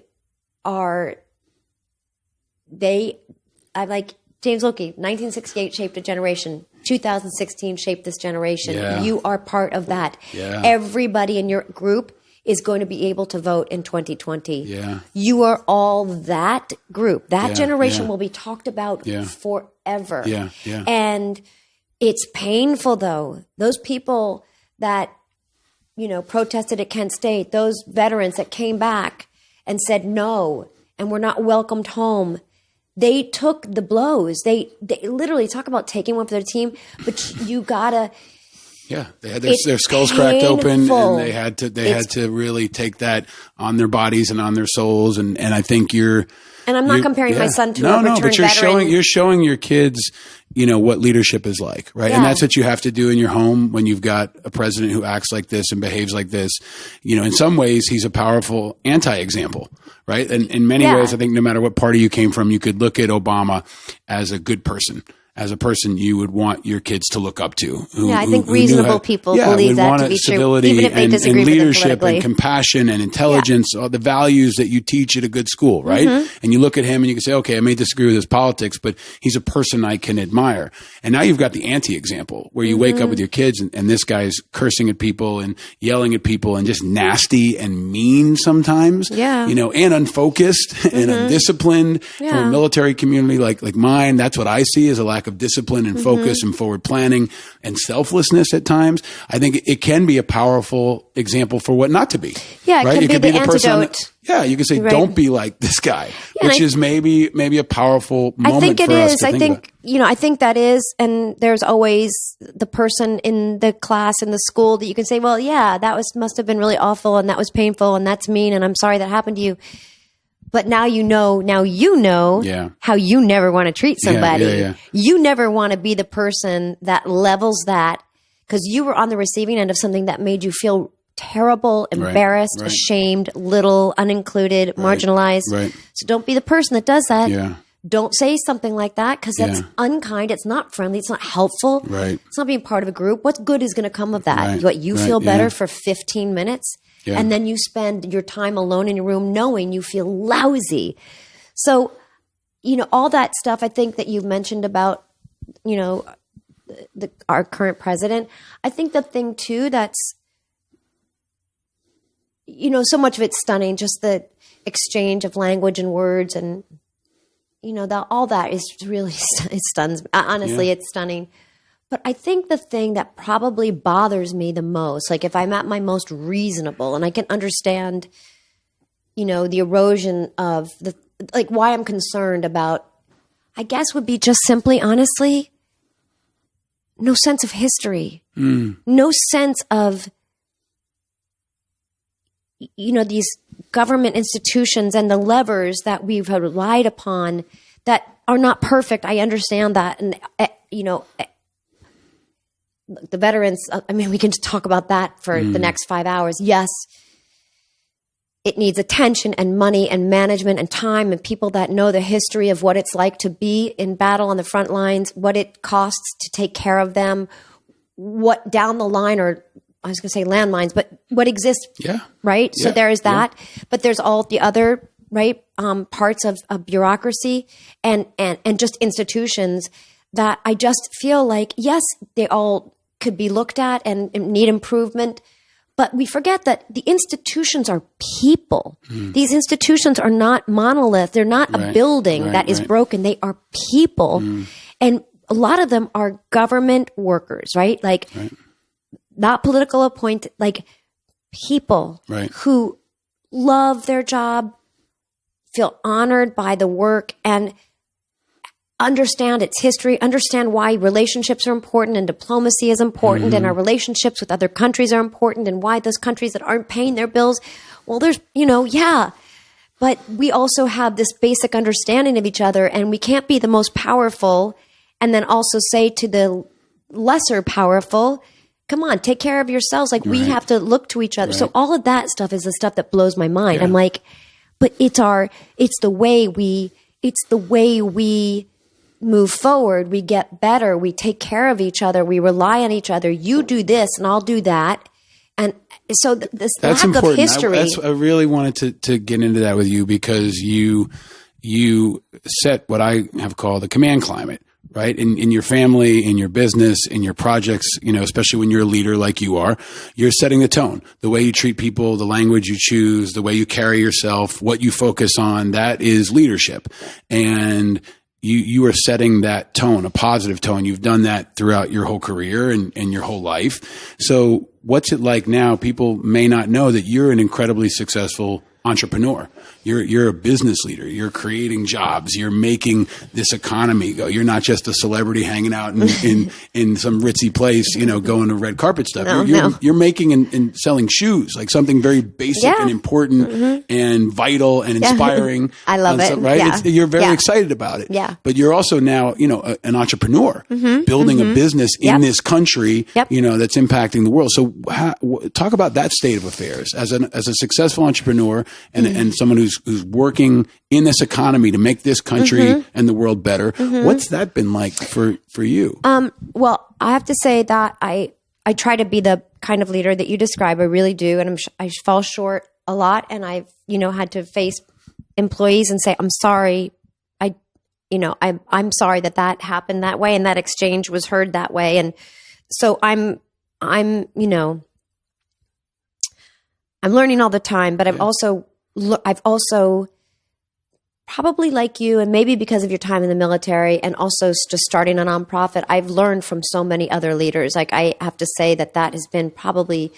like, James Wilkie, 1968 shaped a generation. 2016 shaped this generation. Yeah. You are part of that. Yeah. Everybody in your group is going to be able to vote in 2020. Yeah. You are all that group. That generation will be talked about forever. Yeah. Yeah. And it's painful, though. Those people that, protested at Kent State, those veterans that came back and said no and were not welcomed home, they took the blows. They literally talk about taking one for their team, but you gotta... Yeah, they had their skulls cracked open, and they had to really take that on their bodies and on their souls. And I think and I'm not comparing my son to a returned but you're showing your kids, what leadership is like, right? Yeah. And that's what you have to do in your home when you've got a president who acts like this and behaves like this. In some ways, he's a powerful anti-example, right? And in many ways, I think no matter what party you came from, you could look at Obama as a good person. As a person you would want your kids to look up to. I think reasonable people believe that to be true, even if they disagree with it politically. And leadership and compassion and intelligence, all the values that you teach at a good school, right? And you look at him and you can say, okay, I may disagree with his politics, but he's a person I can admire. And now you've got the anti-example where you wake up with your kids and this guy's cursing at people and yelling at people and just nasty and mean sometimes, and unfocused and undisciplined from a military community like mine. That's what I see as a lack lack of discipline and focus and forward planning and selflessness at times, I think it can be a powerful example for what not to be. Yeah, right? it can be the antidote. You can say, don't be like this guy, which is maybe a powerful moment. I think it for us is. to I think think, about. I think that is. And there's always the person in the class, in the school that you can say, well, yeah, must have been really awful and that was painful and that's mean and I'm sorry that happened to you. But now you know how you never want to treat somebody. Yeah. You never want to be the person that levels that because you were on the receiving end of something that made you feel terrible, embarrassed, ashamed, little, unincluded, marginalized. Right. So don't be the person that does that. Yeah. Don't say something like that because that's unkind. It's not friendly. It's not helpful. Right. It's not being part of a group. What good is going to come of that? What, you feel better for 15 minutes and then you spend your time alone in your room knowing you feel lousy. So, all that stuff I think that you've mentioned about, our current president, I think the thing too that's, so much of it's stunning, just the exchange of language and words and, all that is really, it stuns me. Honestly, it's stunning. But I think the thing that probably bothers me the most, like if I'm at my most reasonable and I can understand, the erosion of why I'm concerned about, I guess would be just simply, honestly, no sense of history, no sense of, these government institutions and the levers that we've relied upon that are not perfect. I understand that. And, the veterans, we can just talk about that for the next 5 hours. Yes, it needs attention and money and management and time and people that know the history of what it's like to be in battle on the front lines, what it costs to take care of them, what down the line or I was going to say landmines, but what exists, right? So there is that, but there's all the other parts of bureaucracy and just institutions that I just feel like, yes, they all could be looked at and need improvement, but we forget that the institutions are people. These institutions are not monolith. They're not a building that is broken. They are people, and a lot of them are government workers, right? Not political appointed, people who love their job, feel honored by the work, and understand its history, understand why relationships are important and diplomacy is important and our relationships with other countries are important and why those countries that aren't paying their bills, well, there's, but we also have this basic understanding of each other and we can't be the most powerful and then also say to the lesser powerful, come on, take care of yourselves. We have to look to each other. So all of that stuff is the stuff that blows my mind. I'm like, but it's the way we move forward. We get better. We take care of each other. We rely on each other. You do this and I'll do that. And so this that's lack important. of history. I really wanted to get into that with you because you set what I have called the command climate. Right? In your family, in your business, in your projects, especially when you're a leader like you are, you're setting the tone. The way you treat people, the language you choose, the way you carry yourself, what you focus on, that is leadership. And you are setting that tone, a positive tone. You've done that throughout your whole career and your whole life. So what's it like now? People may not know that you're an incredibly successful entrepreneur. You're a business leader. You're creating jobs. You're making this economy go. You're not just a celebrity hanging out in some ritzy place, going to red carpet stuff. You're making and selling shoes, like something very basic and important and vital and inspiring. I love it. Right? Yeah. You're very excited about it. Yeah. But you're also now, an entrepreneur building a business in this country, that's impacting the world. So talk about that state of affairs as a successful entrepreneur and someone who's working in this economy to make this country and the world better. What's that been like for you? Well, I have to say that I try to be the kind of leader that you describe. I really do. And I fall short a lot. And I've, had to face employees and say, I'm sorry. I'm sorry that happened that way. And that exchange was heard that way. And so I'm learning all the time, but I've also probably like you, and maybe because of your time in the military and also just starting a nonprofit, I've learned from so many other leaders. Like, I have to say that has been probably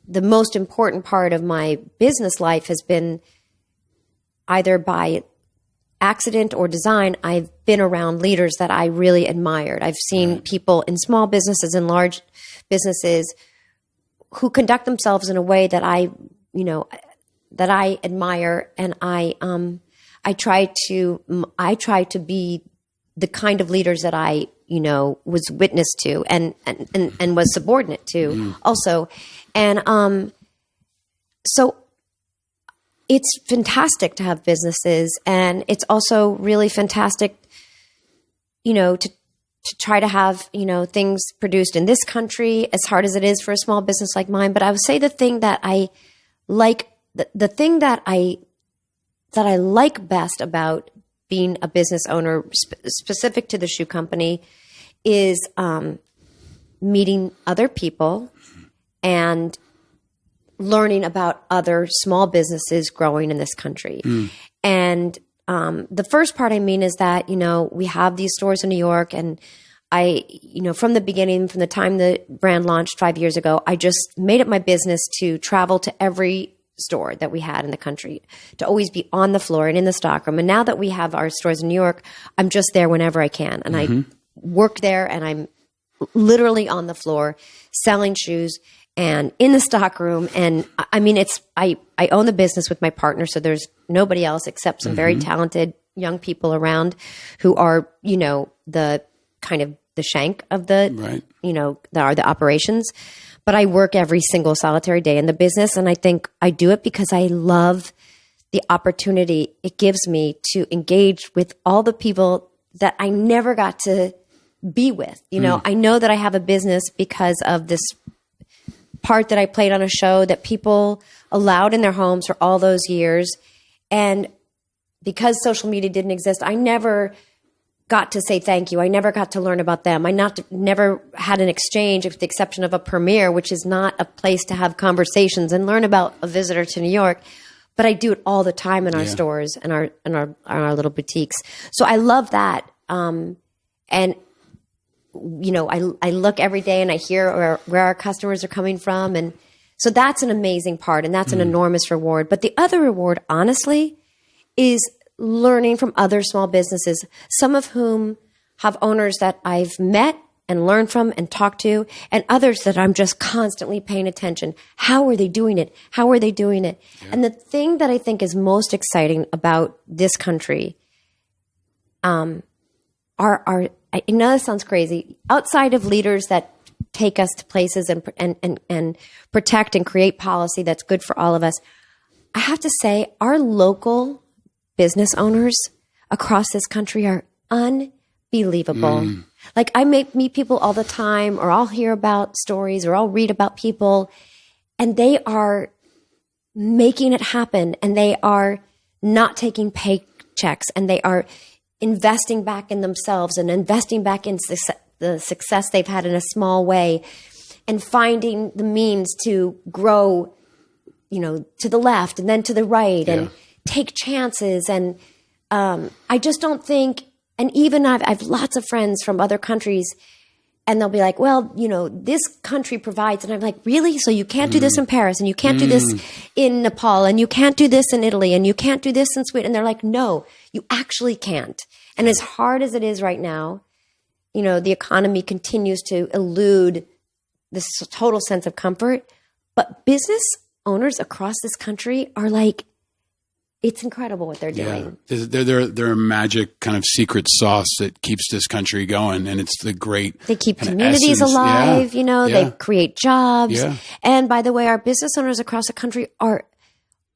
the most important part of my business life, has been either by accident or design. I've been around leaders that I really admired. I've seen people in small businesses and large businesses who conduct themselves in a way that I admire, and I try to be the kind of leaders that I was witness to and was subordinate to also. And so it's fantastic to have businesses, and it's also really fantastic, to try to have, things produced in this country, as hard as it is for a small business like mine. But I would say the thing that I like, the thing that I like best about being a business owner, specific to the shoe company, is meeting other people and learning about other small businesses growing in this country. And the first part I mean is that, we have these stores in New York, and I, from the beginning, from the time the brand launched 5 years ago, I just made it my business to travel to every store that we had in the country, to always be on the floor and in the stockroom. And now that we have our stores in New York, I'm just there whenever I can. And I work there, and I'm literally on the floor selling shoes and in the stockroom. And I mean, I own the business with my partner, so there's nobody else except some very talented young people around who are, the kind of the shank of the, that are the operations. But I work every single solitary day in the business, and I think I do it because I love the opportunity it gives me to engage with all the people that I never got to be with. I know that I have a business because of this part that I played on a show that people allowed in their homes for all those years. And because social media didn't exist, I never got to say thank you. I never got to learn about them. I never had an exchange, with the exception of a premiere, which is not a place to have conversations and learn about a visitor to New York. But I do it all the time in our stores and our little boutiques. So I love that. And I look every day and I hear where our customers are coming from. And so that's an amazing part, and that's an enormous reward. But the other reward, honestly, is learning from other small businesses, some of whom have owners that I've met and learned from and talked to, and others that I'm just constantly paying attention. How are they doing it? How are they doing it? Yeah. And the thing that I think is most exciting about this country I know this sounds crazy, outside of leaders that take us to places and protect and create policy that's good for all of us, I have to say our local business owners across this country are unbelievable. Like, I meet people all the time, or I'll hear about stories, or I'll read about people, and they are making it happen, and they are not taking paychecks, and they are investing back in themselves and investing back in the success they've had in a small way, and finding the means to grow, to the left and then to the right, and take chances. And I just don't think, and even I've lots of friends from other countries, and they'll be like, well, this country provides. And I'm like, really? So you can't do this in Paris, and you can't do this in Nepal, and you can't do this in Italy, and you can't do this in Sweden. And they're like, no, you actually can't. And as hard as it is right now, the economy continues to elude this total sense of comfort. But business owners across this country are like, it's incredible what they're doing. They're a magic kind of secret sauce that keeps this country going. And it's the great... They keep communities alive, they create jobs. Yeah. And by the way, our business owners across the country are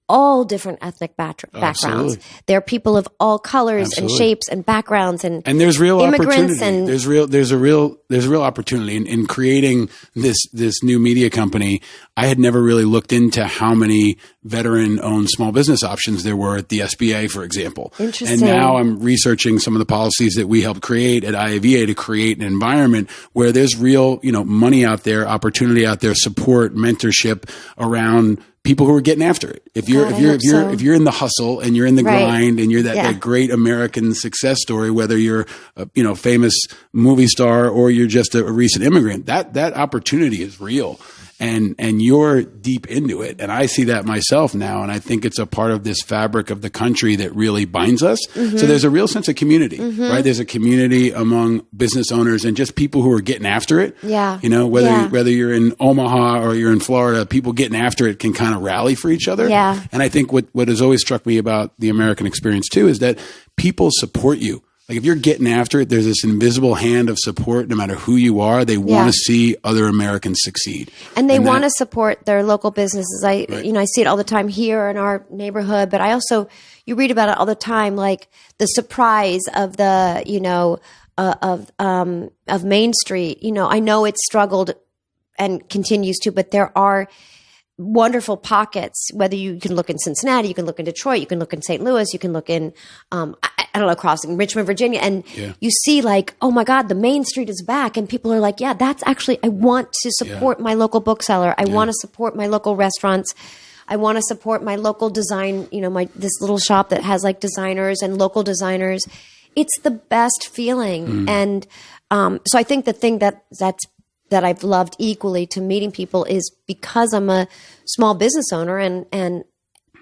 all different ethnic backgrounds. Absolutely. They're people of all colors and shapes and backgrounds, and there's real immigrants. And there's a real opportunity in creating this new media company. I had never really looked into how many veteran-owned small business options there were at the SBA, for example. Interesting. And now I'm researching some of the policies that we helped create at IAVA to create an environment where there's real, money out there, opportunity out there, support, mentorship around people who are getting after it. If you're in the hustle and you're in the grind and you're that great American success story, whether you're a famous movie star or you're just a recent immigrant, that opportunity is real. And you're deep into it. And I see that myself now. And I think it's a part of this fabric of the country that really binds us. Mm-hmm. So there's a real sense of community, right? There's a community among business owners and just people who are getting after it. Yeah. Whether you're in Omaha or you're in Florida, people getting after it can kind of rally for each other. Yeah. And I think what has always struck me about the American experience too is that people support you. Like if you're getting after it, there's this invisible hand of support. No matter who you are, they want to see other Americans succeed, and they want to support their local businesses. I see it all the time here in our neighborhood, but you read about it all the time, like the surprise of the of Main Street. I know it's struggled and continues to, but there are wonderful pockets, whether you can look in Cincinnati, you can look in Detroit, you can look in St. Louis, you can look in, across in Richmond, Virginia. And you see like, oh my God, the Main Street is back. And people are like, yeah, that's actually, I want to support my local bookseller. I want to support my local restaurants. I want to support my local design, this little shop that has like designers and local designers. It's the best feeling. And so I think the thing that I've loved equally to meeting people is because I'm a small business owner and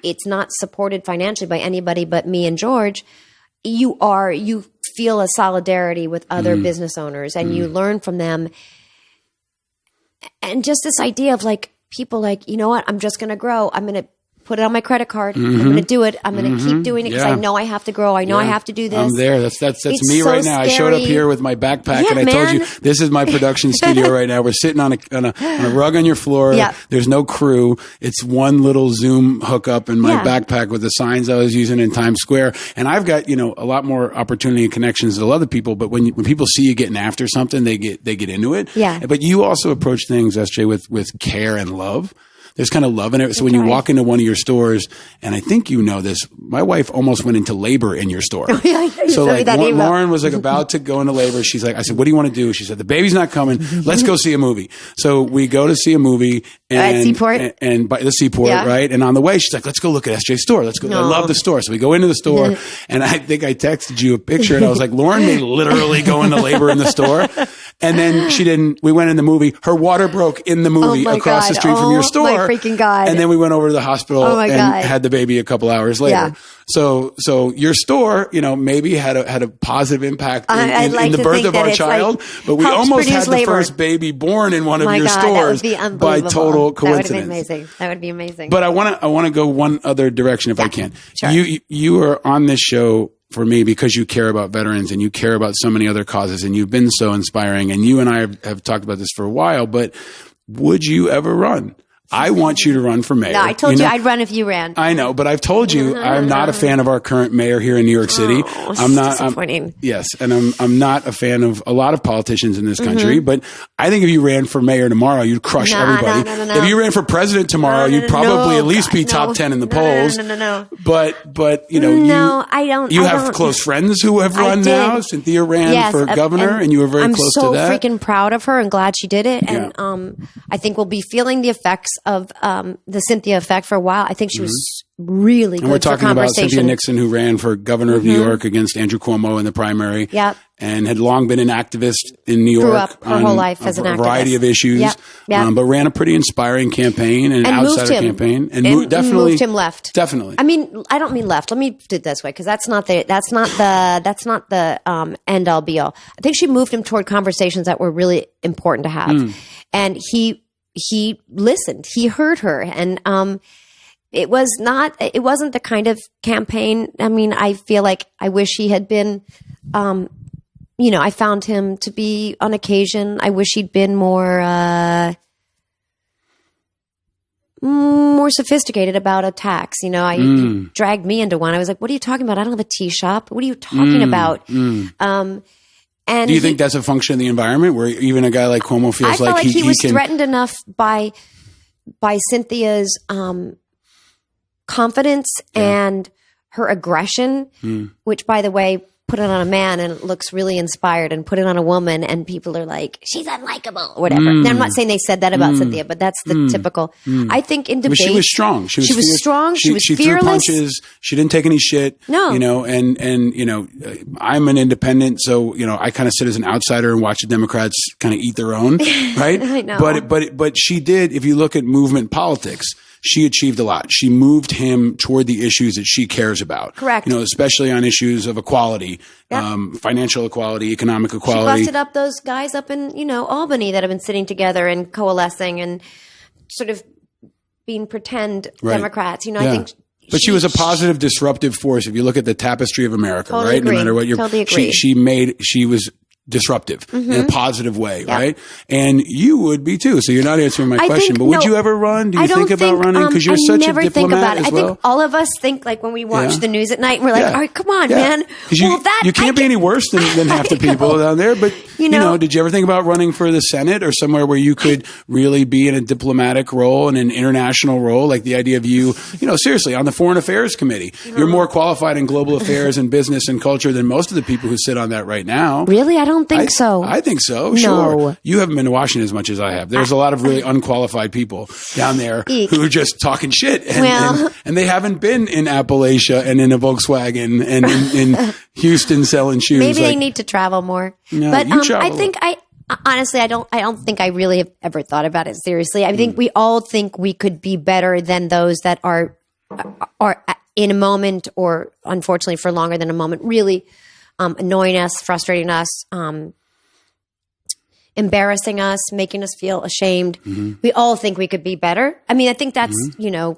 it's not supported financially by anybody but me and George. You feel a solidarity with other business owners and you learn from them. And just this idea of like people like, you know what, I'm just going to grow. I'm going to put it on my credit card. I'm going to do it. I'm going to keep doing it because I know I have to grow. I know I have to do this. I'm there. That's It's me so right now. scary. I showed up here with my backpack and I told you this is my production studio right now. We're sitting on a rug on your floor. Yeah. There's no crew. It's one little Zoom hookup in my backpack with the signs I was using in Times Square. And I've got, a lot more opportunity and connections than other people. But when people see you getting after something, they get into it. Yeah. But you also approach things, SJ, with care and love. There's kind of love in it. So when you walk into one of your stores, and I think you know this, my wife almost went into labor in your store. So like Lauren was like about to go into labor. She's like, I said, what do you want to do? She said, the baby's not coming. Let's go see a movie. So we go to see a movie at Seaport and by the Seaport, right? And on the way, she's like, let's go look at SJ's store. Let's go. I love the store. So we go into the store and I think I texted you a picture and I was like, Lauren may literally go into labor in the store. And then we went in the movie. Her water broke in the movie across the street from your store. My freaking God. And then we went over to the hospital and had the baby a couple hours later. Yeah. So your store, maybe had a positive impact in the birth of our child, but we almost had the first baby born in one of your stores by total coincidence. That would be amazing. But I want to go one other direction if I can. Sure. You are on this show for me because you care about veterans and you care about so many other causes and you've been so inspiring and you and I have talked about this for a while, but would you ever run? I want you to run for mayor. No, I told you I'd run if you ran. I know, but I've told you I'm not a fan of our current mayor here in New York City. I'm not. Disappointing. Yes, and I'm not a fan of a lot of politicians in this country. But I think if you ran for mayor tomorrow, you'd crush everybody. No. If you ran for president tomorrow, you'd probably at least be top 10 in the polls. No. But I don't. You have close friends who have run now. Cynthia ran for governor, and you were very close to that. I'm so freaking proud of her and glad she did it. And I think we'll be feeling the effects of the Cynthia effect for a while. I think she was really good. And we're talking about Cynthia Nixon, who ran for governor of New York against Andrew Cuomo in the primary. Yep. And had long been an activist in New York. Grew up her whole life as an activist. A variety of issues. Yep. But ran a pretty inspiring campaign and outsider campaign. And definitely moved him left. Definitely. I mean, I don't mean left. Let me do it this way, because that's not the end all be all. I think she moved him toward conversations that were really important to have. And he listened. He heard her. And it wasn't the kind of campaign. I mean, I feel like I wish he had been I found him to be, on occasion, I wish he'd been more sophisticated about attacks. He dragged me into one. I was like, what are you talking about? I don't have a tea shop. What are you talking about? And do you think that's a function of the environment where even a guy like Cuomo feels like he was threatened enough by Cynthia's confidence and her aggression, which, by the way, put it on a man and it looks really inspired, and put it on a woman and people are like, she's unlikable or whatever. Now, I'm not saying they said that about Cynthia, but that's the typical. I think in debate, she was strong. She was strong. She was she fearless. Threw punches. She didn't take any shit. No. I'm an independent, so, I kind of sit as an outsider and watch the Democrats kind of eat their own, right? I know. But she did, if you look at movement politics, she achieved a lot. She moved him toward the issues that she cares about. Correct. Especially on issues of equality, financial equality, economic equality. She busted up those guys up in, Albany that have been sitting together and coalescing and sort of being pretend Democrats. I think. But she was a positive, disruptive force. If you look at the tapestry of America, totally right? Agree. No matter what totally agree. she was disruptive in a positive way, right? And you would be too. So you're not answering my question, but would you ever run? Do you think about running? Because you're such a diplomat think about it. I think all of us think, like, when we watch the news at night, and we're like, all right, come on, man. You can't be any worse than half the people down there. But, did you ever think about running for the Senate or somewhere where you could really be in a diplomatic role and an international role? Like the idea of you, seriously, on the Foreign Affairs Committee, you're more qualified in global affairs and business and culture than most of the people who sit on that right now. Really? I don't think so. I think so. No. Sure. You haven't been to Washington as much as I have. There's a lot of really unqualified people down there who are just talking shit. And they haven't been in Appalachia and in a Volkswagen and in Houston selling shoes. Maybe they need to travel more. No, but I think honestly, I don't think I really have ever thought about it seriously. I think we all think we could be better than those that are in a moment, or unfortunately for longer than a moment, really annoying us, frustrating us, embarrassing us, making us feel ashamed. We all think we could be better. I mean, I think that's,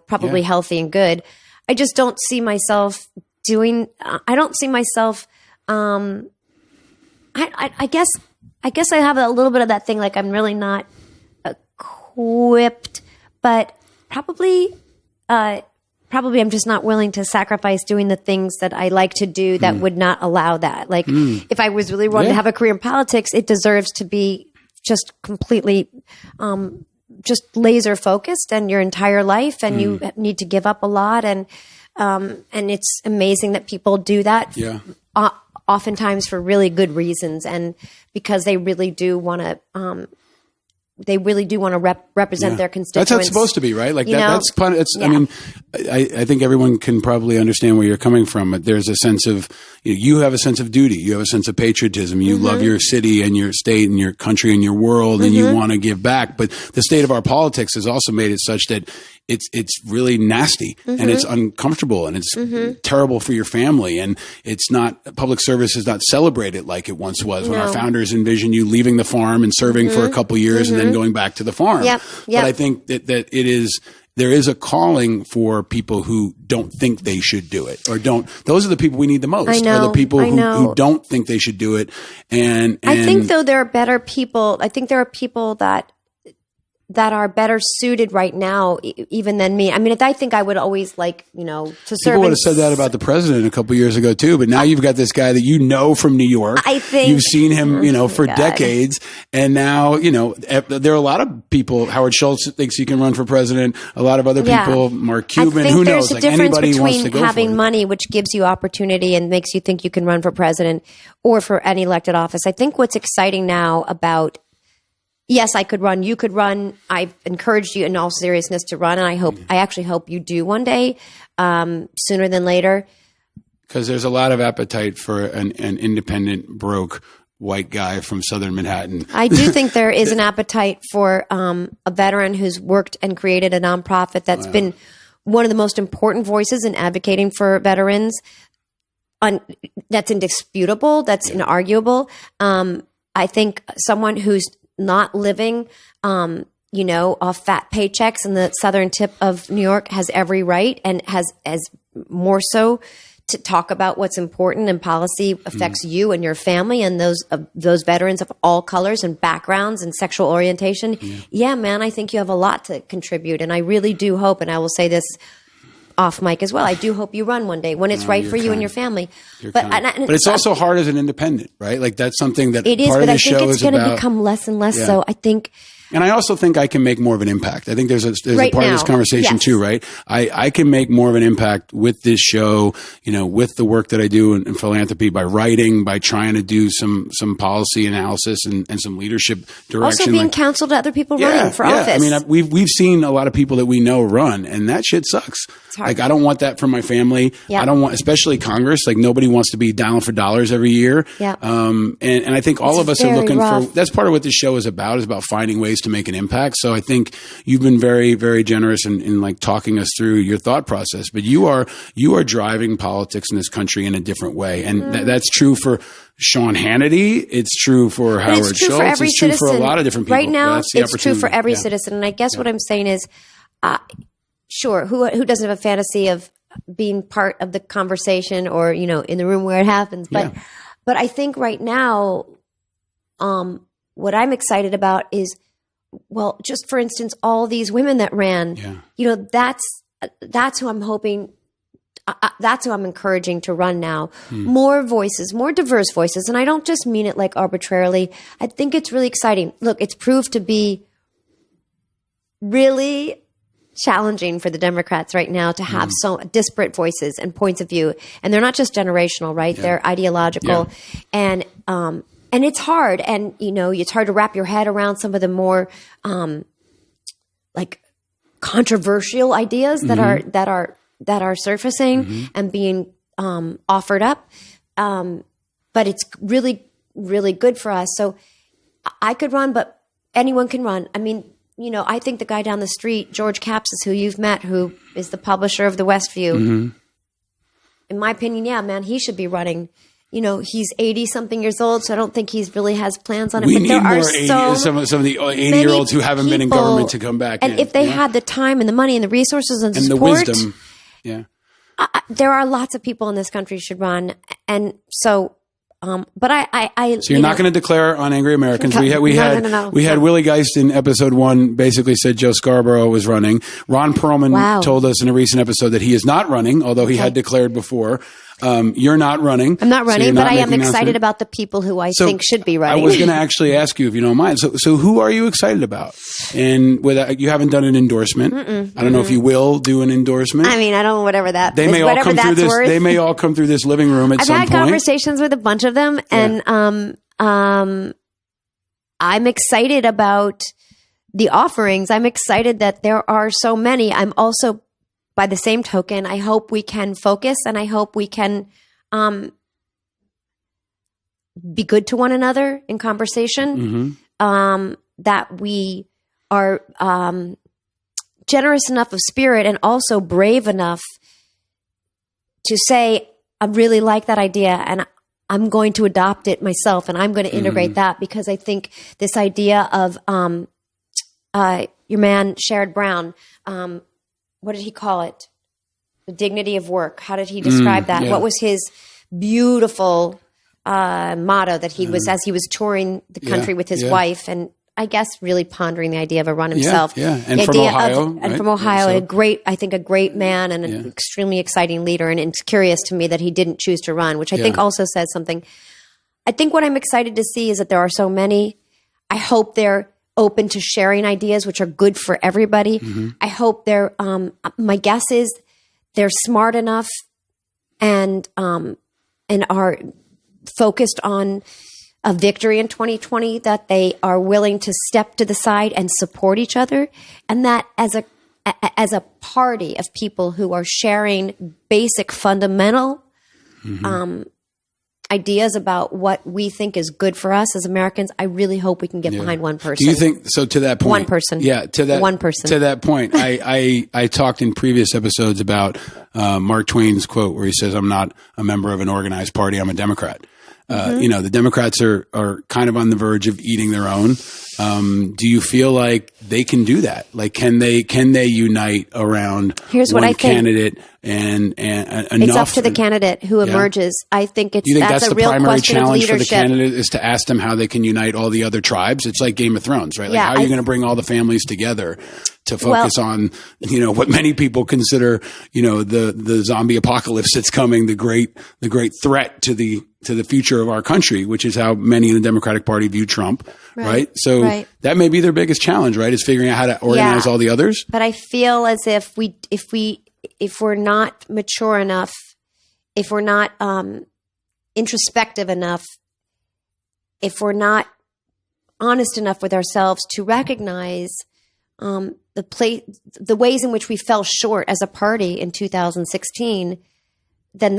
probably healthy and good. I just don't see myself doing, I don't see myself, I guess I have a little bit of that thing, like I'm really not equipped, but probably I'm just not willing to sacrifice doing the things that I like to do that would not allow that. Like if I was really wanting to have a career in politics, it deserves to be just completely, just laser focused and your entire life, and you need to give up a lot. And it's amazing that people do that. Yeah. Oftentimes for really good reasons, and because they really do want to, represent their constituents. That's how it's supposed to be, right? Like that's I mean, I think everyone can probably understand where you're coming from. But there's a sense of, you have a sense of duty. You have a sense of patriotism. You love your city and your state and your country and your world, and you want to give back. But the state of our politics has also made it such that it's really nasty and it's uncomfortable and it's terrible for your family, and it's not, public service is not celebrated like it once was when our founders envisioned you leaving the farm and serving for a couple years and then going back to the farm. But I think that there is a calling for people who don't think they should do it, or don't. Those are the people we need the most. Are the people who don't think they should do it. And I think, though, there are better people. I think there are people that are better suited right now, even than me. I mean, I think I would always like, to serve. People would have said that about the president a couple years ago too, but now you've got this guy that from New York. I think you've seen him, for decades, and now there are a lot of people. Howard Schultz thinks he can run for president. A lot of other people, Mark Cuban, who knows? Like anybody who wants to go for it. Having money, which gives you opportunity and makes you think you can run for president or for any elected office. I think what's exciting now about, yes, I could run. You could run. I've encouraged you in all seriousness to run, and I actually hope you do one day, sooner than later. Because there's a lot of appetite for an independent, broke white guy from Southern Manhattan. I do think there is an appetite for a veteran who's worked and created a nonprofit that's been one of the most important voices in advocating for veterans. That's indisputable. That's inarguable. I think someone who's not living, off fat paychecks in the southern tip of New York has every right, and has more so to talk about what's important, and policy affects you and your family and those veterans of all colors and backgrounds and sexual orientation. Yeah, man, I think you have a lot to contribute, and I really do hope, and I will say this off mic as well, I do hope you run one day when it's right for you and your family. But it's also hard as an independent, right? Like that's something that it is. Part but of I think show it's going to become less and less so. I think And I also think I can make more of an impact. I think there's a Right part of this now, conversation yes. too, right? I can make more of an impact with this show, with the work that I do in philanthropy, by writing, by trying to do some policy analysis and some leadership direction. Also being counseled to other people running for office. I mean, we've seen a lot of people that we know run, and that shit sucks. It's hard. Like, I don't want that for my family. Yeah. I don't want, especially Congress. Like, nobody wants to be down for dollars every year. Yeah. And I think all of us are looking rough. for. That's part of what this show is about finding ways to make an impact. So I think you've been very, very generous in like talking us through your thought process. But you are driving politics in this country in a different way, and that's true for Sean Hannity. It's true for Howard Schultz. It's true for a lot of different people. Right now, it's true for every Yeah. citizen. And I guess what I'm saying is, sure, who doesn't have a fantasy of being part of the conversation or in the room where it happens? But I think right now, what I'm excited about is, well, just for instance, all these women that ran. Yeah. That's who I'm hoping. That's who I'm encouraging to run now. More voices, more diverse voices. And I don't just mean it like arbitrarily. I think it's really exciting. Look, it's proved to be really challenging for the Democrats right now to have so disparate voices and points of view. And they're not just generational, right? Yeah. They're ideological. Yeah. And it's hard. And, it's hard to wrap your head around some of the more, like controversial ideas that are surfacing and being offered up. But it's really, really good for us. So I could run, but anyone can run. I mean, I think the guy down the street, George Capsis, who you've met, who is the publisher of the Westview, in my opinion, yeah, man, he should be running. He's 80-something years old, so I don't think he's really has plans on it. We but need there more are some of the 80-year-olds who haven't been in government to come back. And if they had the time and the money and the resources and the support, wisdom, there are lots of people in this country should run. And so, but I so you're not going to declare on Angry Americans. No. We had Willie Geist in episode 1 basically said Joe Scarborough was running. Ron Perlman told us in a recent episode that he is not running, although he had declared before. You're not running. I'm not running, so but I am excited about the people who I think should be running. I was going to actually ask you if you don't mind. So who are you excited about? And you haven't done an endorsement. I don't know if you will do an endorsement. I mean, I don't know whatever that. They may all come through this. They may all come through this living room at some point. I've had conversations with a bunch of them, and I'm excited about the offerings. I'm excited that there are so many. I'm also, by the same token, I hope we can focus, and I hope we can be good to one another in conversation, that we are generous enough of spirit and also brave enough to say, I really like that idea, and I'm going to adopt it myself, and I'm going to integrate that, because I think this idea of your man, Sherrod Brown, what did he call it? The dignity of work. How did he describe that? Yeah. What was his beautiful motto that he was, as he was touring the country with his wife, and I guess really pondering the idea of a run himself. Yeah. And from Ohio. From Ohio, a great man and an extremely exciting leader. And it's curious to me that he didn't choose to run, which I think also says something. I think what I'm excited to see is that there are so many. I hope they're open to sharing ideas, which are good for everybody. I hope they're, my guess is they're smart enough and are focused on a victory in 2020, that they are willing to step to the side and support each other. And that as a party of people who are sharing basic fundamental, ideas about what we think is good for us as Americans, I really hope we can get behind one person. Do you think so? To that point, one person. Yeah, to that one person. To that point, I talked in previous episodes about Mark Twain's quote where he says, "I'm not a member of an organized party. I'm a Democrat." The Democrats are kind of on the verge of eating their own. Do you feel like they can do that? Like, can they unite around one candidate and enough. It's up to the candidate who emerges. I think you think that's a the real primary question of challenge for the leadership. candidate is to ask them how they can unite all the other tribes? It's like Game of Thrones, right? Like how are you going to bring all the families together to focus on, what many people consider, the zombie apocalypse that's coming, the great threat to the future of our country, which is how many in the Democratic Party view Trump, right? So that may be their biggest challenge, right? Is figuring out how to organize all the others. But I feel as if we're not mature enough, if we're not introspective enough, if we're not honest enough with ourselves to recognize the ways in which we fell short as a party in 2016, then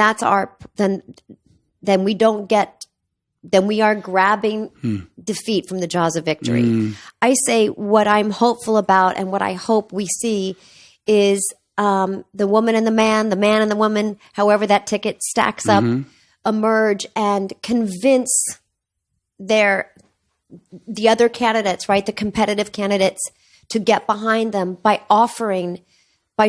we are grabbing defeat from the jaws of victory. I say what I'm hopeful about and what I hope we see is the woman and the man and the woman, however that ticket stacks up, emerge and convince the other candidates, right, the competitive candidates, to get behind them by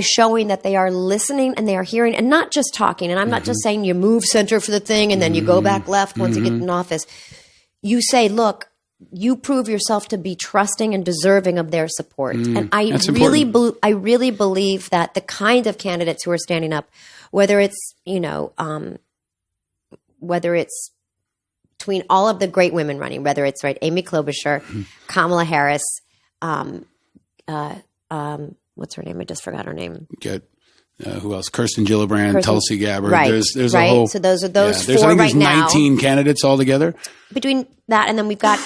showing that they are listening and they are hearing and not just talking. And I'm not just saying you move center for the thing and then you go back left once you get in office. You say, look, you prove yourself to be trusting and deserving of their support. And I really believe that the kind of candidates who are standing up, whether it's between all of the great women running, whether it's Amy Klobuchar, Kamala Harris, what's her name? I just forgot her name. Good. Who else? Kirsten Gillibrand, Tulsi Gabbard. Right. There's a whole. So those are those four right now. There's 19 candidates altogether. Between that and then we've got,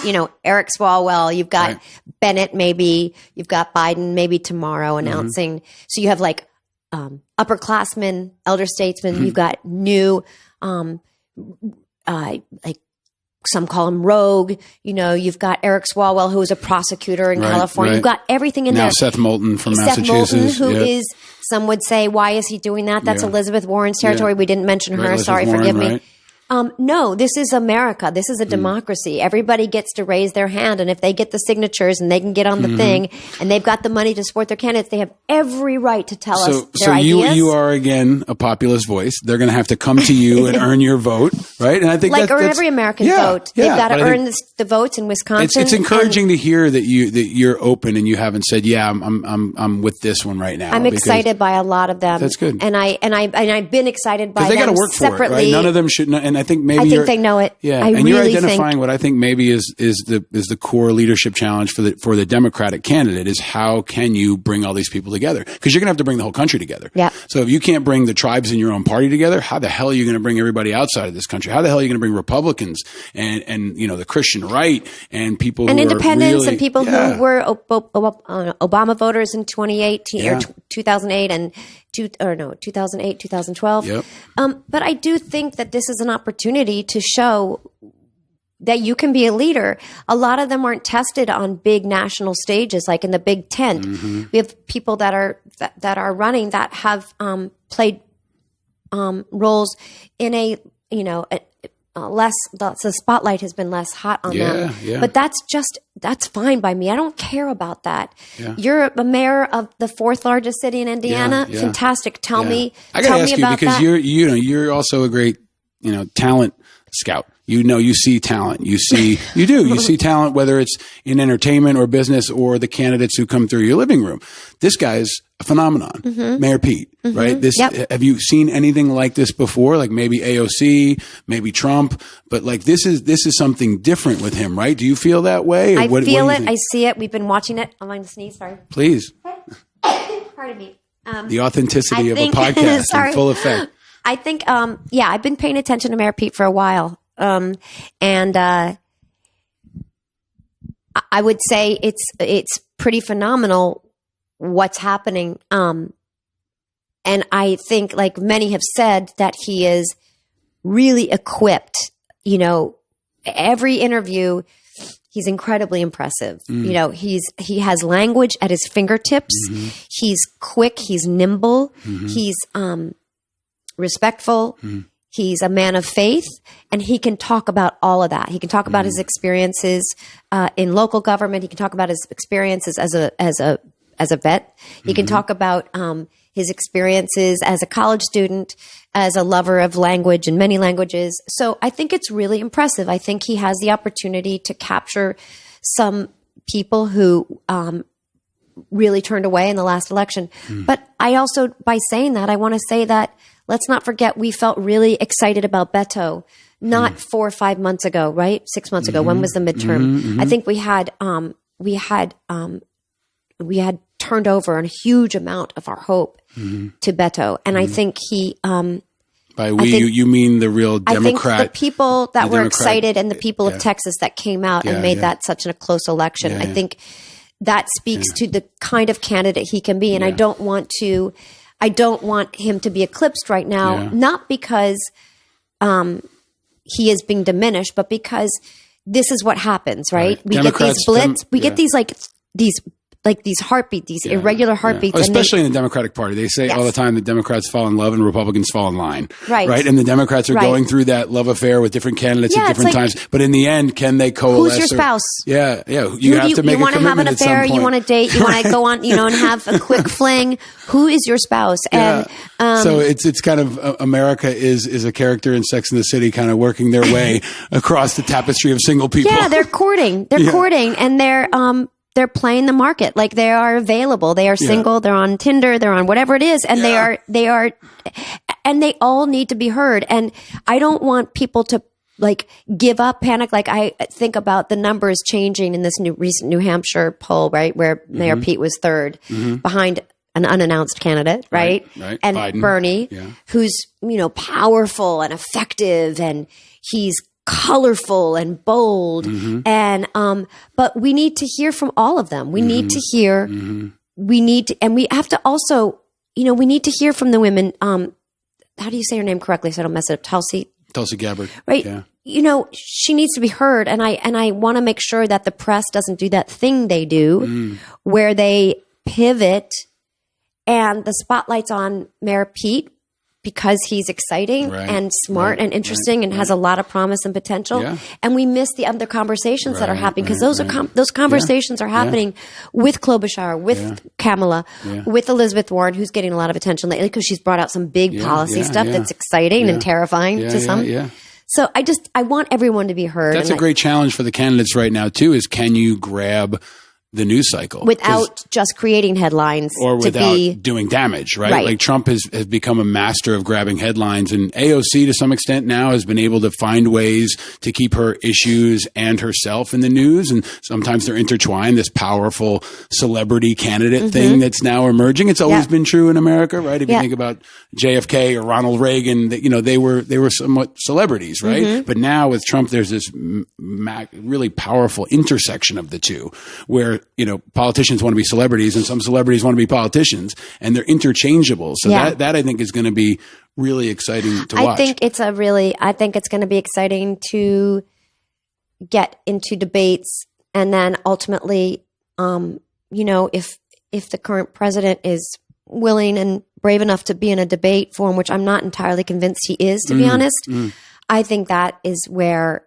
Eric Swalwell, you've got Bennett maybe, you've got Biden maybe tomorrow announcing. So you have upperclassmen, elder statesmen, you've got new, some call him rogue. You've got Eric Swalwell, who is a prosecutor in California. You've got everything in there. Now Seth Moulton from Massachusetts. Massachusetts. Moulton, who is, some would say, why is he doing that? That's Elizabeth Warren's territory. We didn't mention her. Sorry, forgive me. No, this is America. This is a democracy. Everybody gets to raise their hand. And if they get the signatures and they can get on the thing and they've got the money to support their candidates, they have every right to tell us their ideas. So you are, again, a populist voice. They're going to have to come to you and earn your vote, right? And I think that's every American vote. They've got to earn the votes in Wisconsin. It's encouraging to hear that you're open and you haven't said, I'm with this one right now. I'm excited by a lot of them. That's good. And I've been excited by them they got to work separately. For it, right? None of them should know. And I think they know it. Yeah, and you're identifying what I think maybe is the core leadership challenge for the Democratic candidate is how can you bring all these people together? Because you're going to have to bring the whole country together. Yeah. So if you can't bring the tribes in your own party together, how the hell are you going to bring everybody outside of this country? How the hell are you going to bring Republicans and the Christian right and people and who independents are really, and people who were Obama voters in 2018 or 2008 and 2008, 2012. Yep. But I do think that this is an opportunity to show that you can be a leader. A lot of them aren't tested on big national stages, like in the big tent. We have people that are running that have played roles in a less. The spotlight has been less hot on them. Yeah. But that's fine by me. I don't care about that. Yeah. You're a mayor of the fourth largest city in Indiana. Yeah. Fantastic. Tell me. I got to ask you because that. you're also a great talent scout. You see talent. You see talent, whether it's in entertainment or business or the candidates who come through your living room. This guy's a phenomenon, Mayor Pete, right? Have you seen anything like this before? Like maybe AOC, maybe Trump, but this is something different with him, right? Do you feel that way? I feel it. I see it. We've been watching it. I'm going to sneeze. Sorry. Please. Pardon me. The authenticity of a podcast in full effect. I think, I've been paying attention to Mayor Pete for a while. I would say it's pretty phenomenal what's happening. And I think, like many have said, that he is really equipped. Every interview, he's incredibly impressive. He has language at his fingertips. He's quick. He's nimble. He's respectful. He's a man of faith, and he can talk about all of that. He can talk about his experiences in local government. He can talk about his experiences as a as a vet. He can talk about his experiences as a college student, as a lover of language and many languages. So I think it's really impressive. I think he has the opportunity to capture some people who really turned away in the last election. But I also, by saying that, I want to say that let's not forget we felt really excited about Beto not 4 or 5 months ago, right? 6 months ago. When was the midterm? I think we had turned over a huge amount of our hope to Beto. And I think he, by we, you mean the real Democrat? I think the people that were excited and the people of Texas that came out and made that such a close election. I think that speaks to the kind of candidate he can be. And I don't want him to be eclipsed right now, not because he is being diminished, but because this is what happens, right? We get these blitz, we get these these heartbeats, these irregular heartbeats. Especially in the Democratic Party. They say all the time that Democrats fall in love and Republicans fall in line. Right. And the Democrats are going through that love affair with different candidates at different times. But in the end, can they coalesce? Who's your spouse? You have to make a commitment. You want to have an affair, you want to date, you want to go on, and have a quick fling. Who is your spouse? And so it's kind of America is a character in Sex and the City kind of working their way across the tapestry of single people. Yeah, they're courting. They're courting, and they're playing the market. Like they are available. They are single. They're on Tinder. They're on whatever it is. And they are, and they all need to be heard. And I don't want people to give up, panic. Like I think about the numbers changing in this recent New Hampshire poll, right? Where Mayor Pete was third behind an unannounced candidate, right? And Biden. Bernie, who's, powerful and effective, and he's colorful and bold. And, but we need to hear from all of them. We need to hear, and we have to also, we need to hear from the women. How do you say her name correctly so I don't mess it up? Tulsi Gabbard. Right. Yeah. She needs to be heard. And I want to make sure that the press doesn't do that thing they do where they pivot and the spotlight's on Mayor Pete because he's exciting and smart and interesting and has a lot of promise and potential. And we miss the other conversations that are happening because those conversations are happening with Klobuchar, with Kamala, with Elizabeth Warren, who's getting a lot of attention lately because she's brought out some big policy stuff that's exciting and terrifying to some. So I want everyone to be heard. That's a great challenge for the candidates right now too, is can you grab the news cycle without just creating headlines or without doing damage, right? Like Trump has become a master of grabbing headlines, and AOC to some extent now has been able to find ways to keep her issues and herself in the news. And sometimes they're intertwined, this powerful celebrity candidate thing that's now emerging. It's always been true in America, right? If you think about JFK or Ronald Reagan, they were somewhat celebrities, right? But now with Trump, there's this really powerful intersection of the two where politicians want to be celebrities and some celebrities want to be politicians, and they're interchangeable. So that I think is going to be really exciting to watch. I think it's going to be exciting to get into debates, and then ultimately, if the current president is willing and brave enough to be in a debate forum, which I'm not entirely convinced he is, to be honest, I think that is where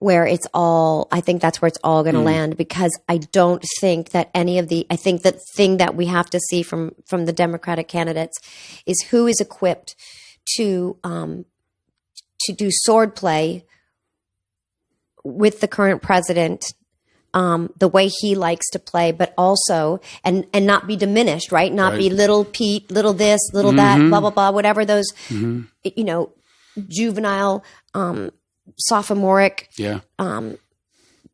it's all, I think that's where it's all going to land, because I don't think that I think the thing that we have to see from the Democratic candidates is who is equipped to do sword play with the current president, the way he likes to play, but also, and not be diminished, right? Not be little Pete, little this, little that, blah, blah, blah, whatever those, juvenile, sophomoric,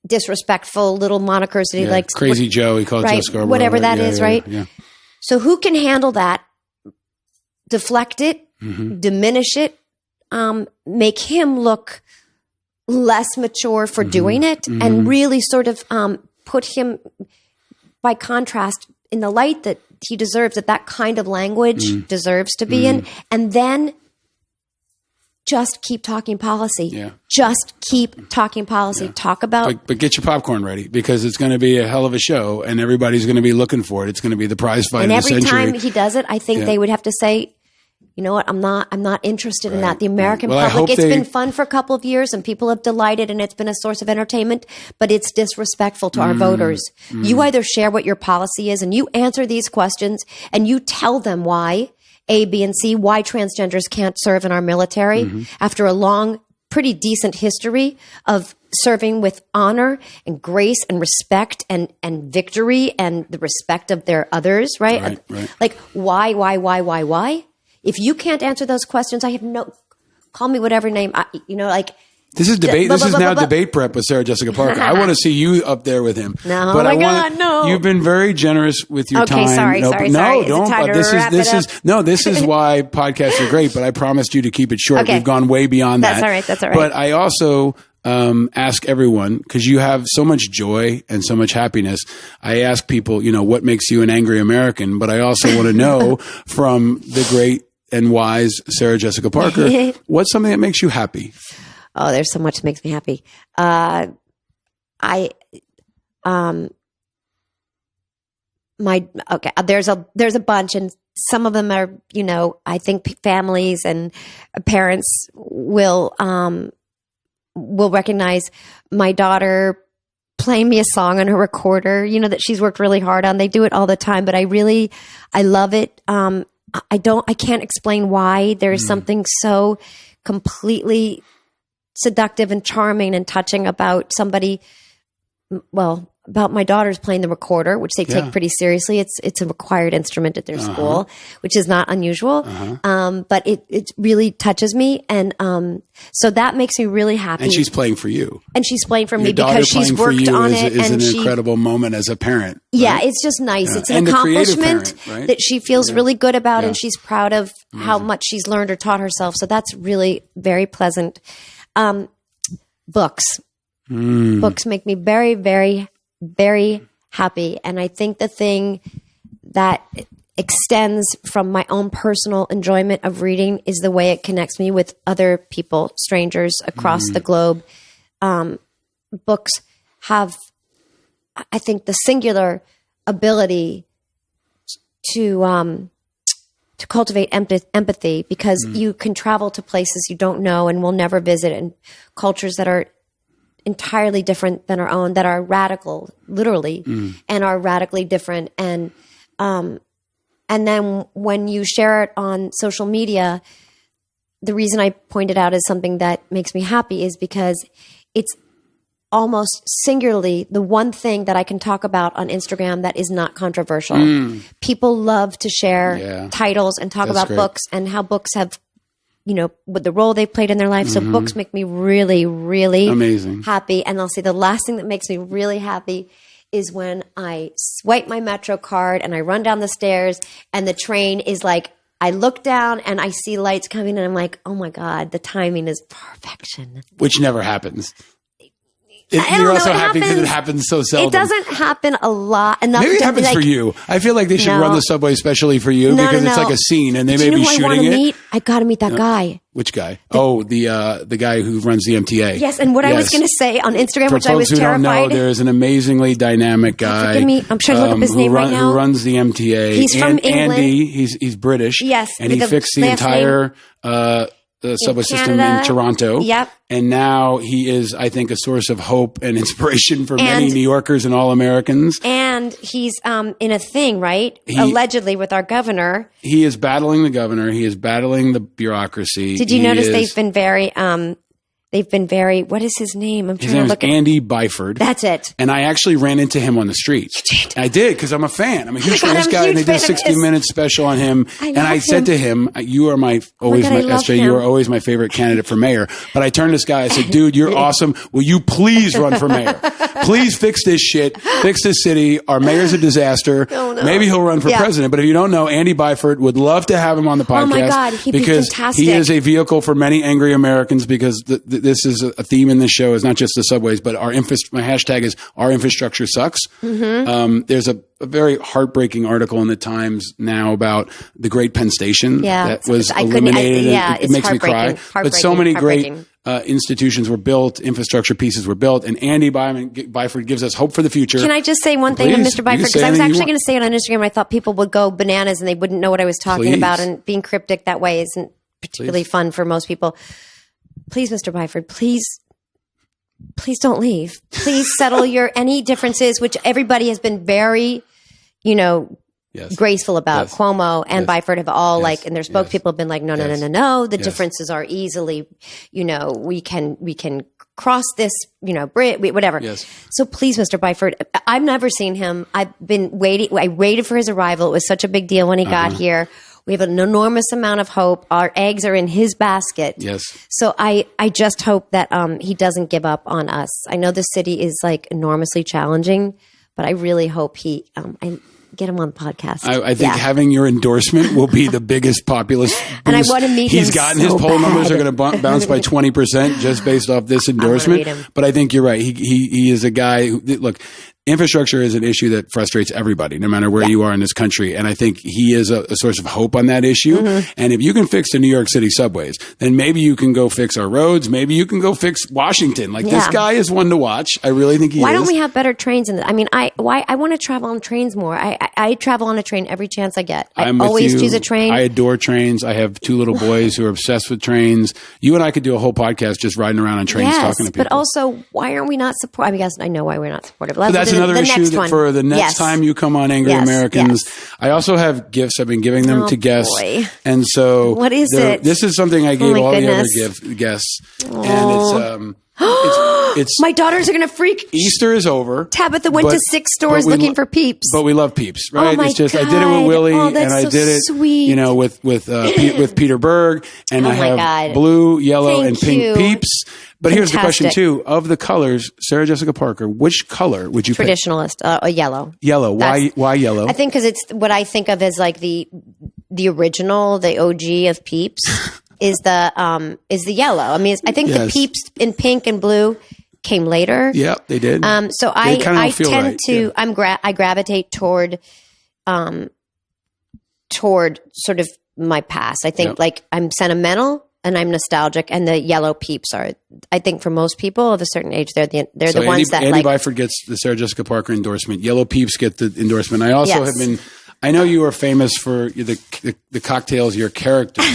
disrespectful little monikers that he likes. Crazy Joe, he calls Joe Scarborough. Whatever that is, right? Yeah. So who can handle that, deflect it, diminish it, make him look less mature for doing it, and really sort of put him, by contrast, in the light that he deserves, that kind of language deserves to be in, and then just keep talking policy. Yeah. Just keep talking policy. Yeah. Talk about... But get your popcorn ready, because it's going to be a hell of a show, and everybody's going to be looking for it. It's going to be the prize fight of the century. And every time he does it, I think they would have to say, you know what? I'm not interested in that. The American Well, public, it's been fun for a couple of years and people have delighted and it's been a source of entertainment, but it's disrespectful to our voters. You either share what your policy is and you answer these questions and you tell them why A, B, and C, why transgenders can't serve in our military after a long, pretty decent history of serving with honor and grace and respect and victory and the respect of their others, right? Like, why? If you can't answer those questions, I have call me whatever name, This is debate. This is now debate prep with Sarah Jessica Parker. I want to see you up there with him. No, but no. You've been very generous with your time. Sorry. Don't. This is why podcasts are great. But I promised you to keep it short. We've gone way beyond that. That's all right. But I also ask everyone, because you have so much joy and so much happiness. I ask people, what makes you an angry American? But I also want to know from the great and wise Sarah Jessica Parker, what's something that makes you happy? Oh, there's so much that makes me happy. There's a bunch, and some of them are, I think families and parents will recognize my daughter playing me a song on her recorder, that she's worked really hard on. They do it all the time, but I love it. I can't explain why. There's something so completely seductive and charming and touching about somebody, about my daughter's playing the recorder, which they take pretty seriously. It's a required instrument at their school, which is not unusual. But it really touches me. And so that makes me really happy. And she's playing for you. And she's playing for me because she's worked on it. Is an incredible moment as a parent. Right? Yeah, it's just nice. Yeah. It's an accomplishment that she feels really good about, and she's proud of how much she's learned or taught herself. So that's really very pleasant. Books. Books make me very, very, very happy. And I think the thing that extends from my own personal enjoyment of reading is the way it connects me with other people, strangers across the globe. Books have, I think, the singular ability to cultivate empathy, because you can travel to places you don't know and will never visit, and cultures that are entirely different than our own, that are radical, literally, and are radically different. And then when you share it on social media, the reason I point it out as something that makes me happy is because it's almost singularly the one thing that I can talk about on Instagram that is not controversial. People love to share titles and talk about books and how books have, with the role they've played in their life. So books make me really, really amazing, happy. And I'll say the last thing that makes me really happy is when I swipe my Metro card and I run down the stairs and the train is like, I look down and I see lights coming and I'm like, oh my God, the timing is perfection. Which never happens. You're also happy because it happens so seldom. It doesn't happen a lot. Maybe it happens for you. I feel like they should run the subway especially for you because it's like a scene and they may be shooting it. I got to meet that guy. Which guy? The guy who runs the MTA. Yes, and what I was going to say on Instagram, which I was terrified. For folks who don't know, there's an amazingly dynamic guy. I'm trying to look up his name right now. Who runs the MTA. He's from England. Andy, he's British. Yes. And he fixed the entire the subway system in Toronto. Yep. And now he is, I think, a source of hope and inspiration for many New Yorkers and all Americans. And he's in a thing, right? Allegedly with our governor. He is battling the governor. He is battling the bureaucracy. Did you notice they've been very, what is his name? His name is Andy Byford. That's it. And I actually ran into him on the street. You did? I did, because I'm a fan. I'm a huge fan of this guy, and they did a 60-minute special on him. And I said to him, you are you are always my favorite candidate for mayor. But I turned to this guy, I said, dude, you're awesome. Will you please run for mayor? Please fix this shit. Fix this city. Our mayor's a disaster. Oh, no. Maybe he'll run for president. But if you don't know, Andy Byford would love to have him on the podcast. Oh my God, he'd be fantastic. He is a vehicle for many angry Americans, because this is a theme in this show. Is not just the subways, but my hashtag is our infrastructure sucks. There's a very heartbreaking article in the Times now about the Great Penn Station that was eliminated. It makes me cry. But so many great institutions were built, infrastructure pieces were built, and Andy Byford gives us hope for the future. Can I just say one thing to Please, Mr. Byford? Because I was actually going to say it on Instagram. I thought people would go bananas and they wouldn't know what I was talking about. And being cryptic that way isn't particularly fun for most people. Please, Mr. Byford, please don't leave. Please settle your any differences, which everybody has been very, graceful about. Yes. Cuomo and Byford have all and their spokespeople have been like, no. The differences are easily, we can cross this, whatever. Yes. So please, Mr. Byford, I've never seen him. I've been waiting. I waited for his arrival. It was such a big deal when he got here. We have an enormous amount of hope. Our eggs are in his basket. Yes. So I just hope that he doesn't give up on us. I know the city is enormously challenging, but I really hope he get him on the podcast. I think having your endorsement will be the biggest populist boost. And I want to meet him. He's gotten his poll numbers are going to bounce by 20% just based off this endorsement. But I think you're right. He is a guy who, look, infrastructure is an issue that frustrates everybody, no matter where you are in this country. And I think he is a source of hope on that issue. And if you can fix the New York City subways, then maybe you can go fix our roads. Maybe you can go fix Washington. This guy is one to watch. I really think he is. Why don't we have better trains? I want to travel on trains more. I travel on a train every chance I get. I always choose a train. I adore trains. I have two little boys who are obsessed with trains. You and I could do a whole podcast just riding around on trains talking to people. But also, why aren't we not supportive? I guess I know why we're not supportive. That's another issue that for the next time you come on Angry Americans. I also have gifts. I've been giving them to guests. Boy. And so what is it? This is something I gave all the other guests. And it's my daughters are going to freak. Easter is over. Tabitha went to 6 stores looking for Peeps. But we love Peeps, right? Oh my it's just God. I did it with Willie and that's I did it sweet. with Peter Berg and I have blue, yellow and pink Peeps. But here's the question too: of the colors, Sarah Jessica Parker, which color would you pick? Traditionalist, yellow. Yellow. Why yellow? I think because it's what I think of as the original, the OG of Peeps is the yellow. I mean, I think the Peeps in pink and blue came later. Yeah, they did. So I tend to I gravitate toward sort of my past. I think I'm sentimental. And I'm nostalgic, and the yellow Peeps are. I think for most people of a certain age, they're the ones that Andy Byford gets the Sarah Jessica Parker endorsement. Yellow Peeps get the endorsement. I also have been. I know you are famous for the cocktails your characters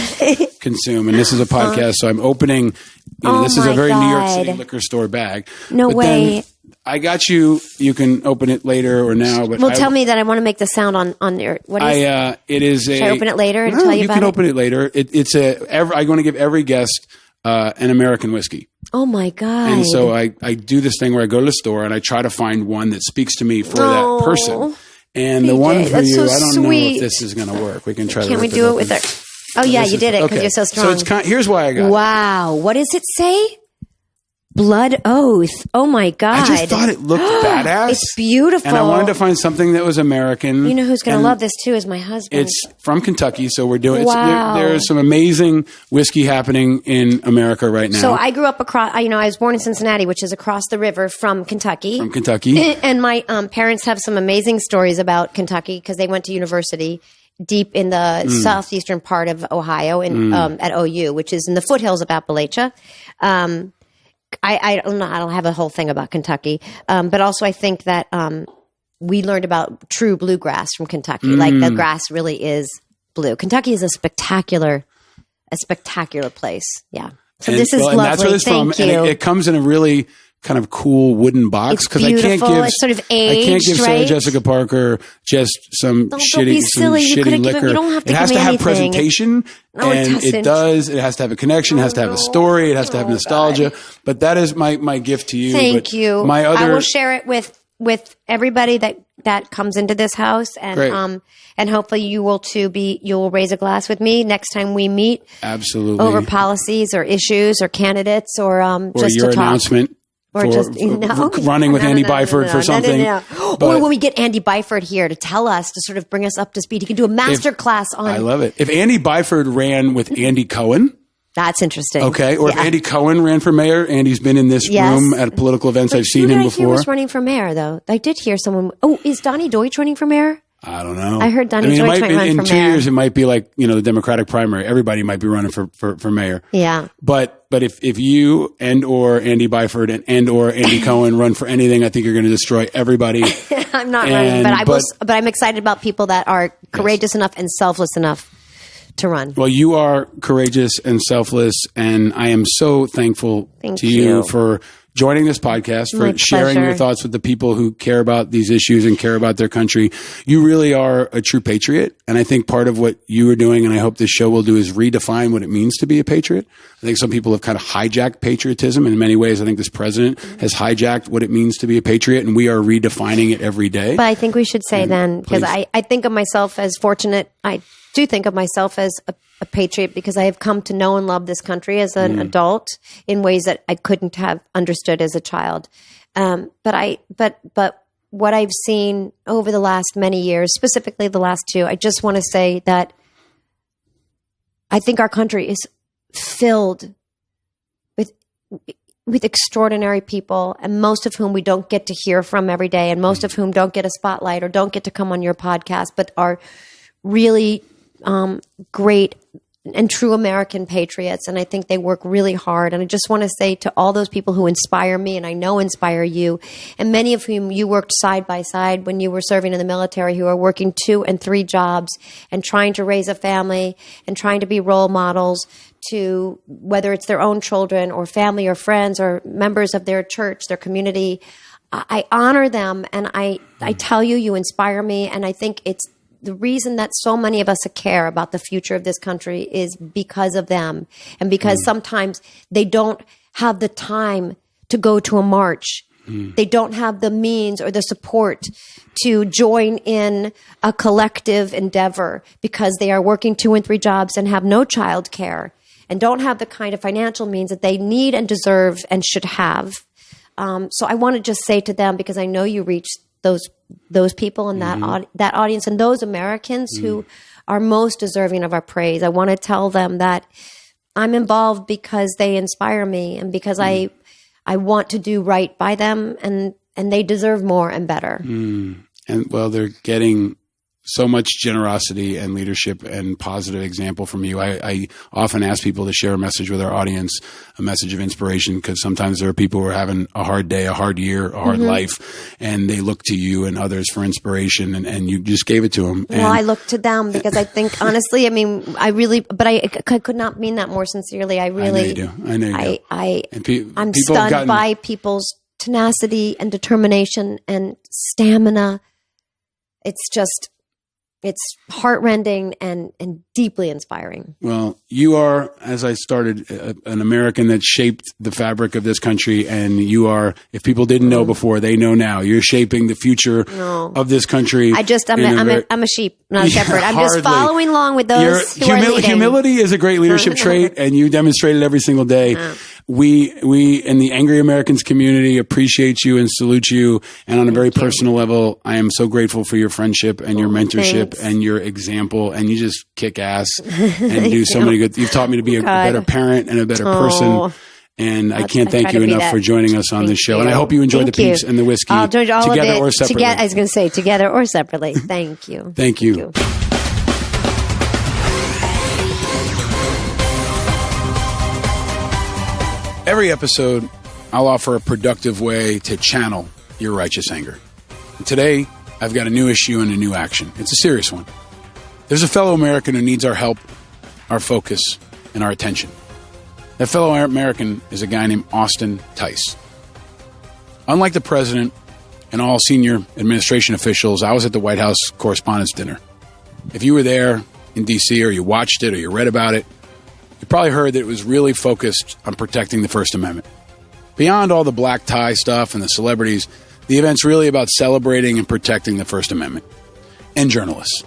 consume, and this is a podcast, so I'm opening. This is a very New York City liquor store bag. No way. I got you. You can open it later or now. But tell me that I want to make the sound on your. What is? It is a. Should I open it later and tell you about it? You can open it later. It's I'm going to give every guest an American whiskey. Oh my God! And so I do this thing where I go to the store and I try to find one that speaks to me for that person. And the one for you, I don't know if this is going to work. We can try. Can we do it with it? Oh yeah, you did it because you're so strong. So here's why I got it. Wow, what does it say? Blood Oath. Oh my God. I just thought it looked badass. It's beautiful. And I wanted to find something that was American. You know who's going to love this too is my husband. It's from Kentucky, so we're doing wow. There's some amazing whiskey happening in America right now. So I grew up across, I was born in Cincinnati, which is across the river from Kentucky. And my parents have some amazing stories about Kentucky because they went to university deep in the southeastern part of Ohio at OU, which is in the foothills of Appalachia. I don't know. I don't have a whole thing about Kentucky, but also I think that we learned about true bluegrass from Kentucky. Like the grass really is blue. Kentucky is a spectacular place. Yeah. So this is lovely. That's where it's Thank you. And it comes in a really kind of cool wooden box because I can't give sort of aged, I can't give Sarah right? Jessica Parker just some shitty liquor. You don't have to it has to have presentation, no, and it does. It has to have a connection. It has to have a story. It has to have nostalgia. God. But that is my gift to you. Thank you. I will share it with everybody that comes into this house, and hopefully you will too. You will raise a glass with me next time we meet. Absolutely. Over policies or issues or candidates or just your to talk. announcement. Or running with Andy Byford for something. Or when we get Andy Byford here to tell us, to sort of bring us up to speed. He can do a master class on... I love it. If Andy Byford ran with Andy Cohen... That's interesting. Okay. Or if Andy Cohen ran for mayor, Andy's been in this room at political events. I've seen him before. Who was running for mayor, though? I did hear someone... Oh, is Donnie Deutsch running for mayor? I don't know. I heard Donnie Deutsch might run for mayor. In 2 years, it might be like, the Democratic primary. Everybody might be running for mayor. Yeah. But... if you and or Andy Byford and or Andy Cohen run for anything, I think you're going to destroy everybody. I'm not running, but I'm excited about people that are courageous enough and selfless enough to run. Well, you are courageous and selfless, and I am so thankful to you for joining this podcast, for sharing your thoughts with the people who care about these issues and care about their country. You really are a true patriot. And I think part of what you are doing, and I hope this show will do, is redefine what it means to be a patriot. I think some people have kind of hijacked patriotism in many ways. I think this president has hijacked what it means to be a patriot, and we are redefining it every day. But I think we should say because I think of myself as fortunate. I do think of myself as a patriot because I have come to know and love this country as an adult in ways that I couldn't have understood as a child. But what I've seen over the last many years, specifically the last 2, I just want to say that I think our country is filled with extraordinary people, and most of whom we don't get to hear from every day, and most of whom don't get a spotlight or don't get to come on your podcast, but are really great and true American patriots. And I think they work really hard. And I just want to say to all those people who inspire me, and I know inspire you, and many of whom you worked side by side when you were serving in the military, who are working 2 and 3 jobs and trying to raise a family and trying to be role models to whether it's their own children or family or friends or members of their church, their community. I honor them, and I tell you, you inspire me. And I think it's the reason that so many of us care about the future of this country is because of them, and because sometimes they don't have the time to go to a march. They don't have the means or the support to join in a collective endeavor because they are working 2 and 3 jobs and have no child care and don't have the kind of financial means that they need and deserve and should have. So I want to just say to them, because I know you reach those people and that audience and those Americans who are most deserving of our praise. I want to tell them that I'm involved because they inspire me and because I want to do right by them, and they deserve more and better. And well, they're getting so much generosity and leadership and positive example from you. I often ask people to share a message with our audience, a message of inspiration, because sometimes there are people who are having a hard day, a hard year, a hard life, and they look to you and others for inspiration, and you just gave it to them. Well, I look to them because I think, honestly, I mean, I could not mean that more sincerely. I know you do. I'm stunned by people's tenacity and determination and stamina. It's heartrending and deeply inspiring. Well, you are, as I started, an American that shaped the fabric of this country. And you are, if people didn't know before, they know now. You're shaping the future of this country. I'm a sheep, not a shepherd. I'm just following along with those who are leading. Humility is a great leadership trait, and you demonstrate it every single day. We in the Angry Americans community appreciate you and salute you. And on a very personal level, I am so grateful for your friendship and your mentorship and your example. And you just kick ass and do so many good. You've taught me to be a better parent and a better person. And I can't thank you enough for joining us on this show. And I hope you enjoy the peeps and the whiskey together or separately. I was going to say together or separately. Thank you. Thank you. Every episode, I'll offer a productive way to channel your righteous anger. And today, I've got a new issue and a new action. It's a serious one. There's a fellow American who needs our help, our focus, and our attention. That fellow American is a guy named Austin Tice. Unlike the president and all senior administration officials, I was at the White House Correspondents' dinner. If you were there in D.C. or you watched it or you read about it, you probably heard that it was really focused on protecting the First Amendment. Beyond all the black tie stuff and the celebrities, the event's really about celebrating and protecting the First Amendment. And journalists,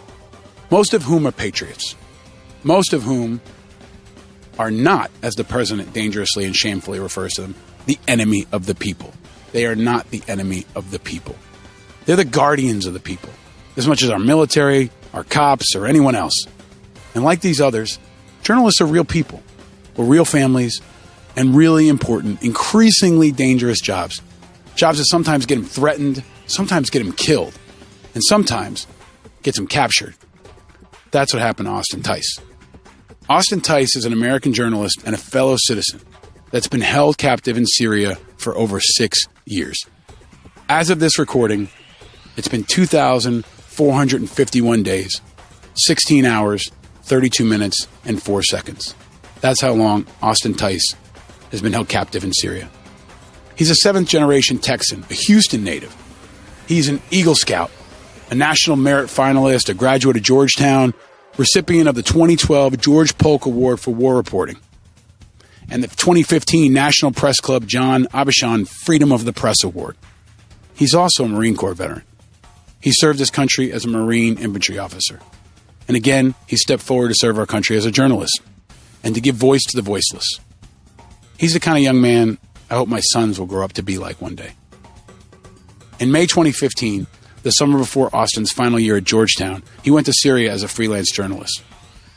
most of whom are patriots, most of whom are not, as the president dangerously and shamefully refers to them, the enemy of the people. They are not the enemy of the people. They're the guardians of the people, as much as our military, our cops, or anyone else. And like these others, journalists are real people with real families and really important, increasingly dangerous jobs. Jobs that sometimes get them threatened, sometimes get them killed, and sometimes gets them captured. That's what happened to Austin Tice. Austin Tice is an American journalist and a fellow citizen that's been held captive in Syria for over 6 years. As of this recording, it's been 2,451 days, 16 hours, 32 minutes, and 4 seconds. That's how long Austin Tice has been held captive in Syria. He's a 7th-generation Texan, a Houston native. He's an Eagle Scout, a National Merit Finalist, a graduate of Georgetown, recipient of the 2012 George Polk Award for War Reporting, and the 2015 National Press Club John Abishan Freedom of the Press Award. He's also a Marine Corps veteran. He served his country as a Marine infantry officer. And again, he stepped forward to serve our country as a journalist and to give voice to the voiceless. He's the kind of young man I hope my sons will grow up to be like one day. In May 2015, the summer before Austin's final year at Georgetown, he went to Syria as a freelance journalist.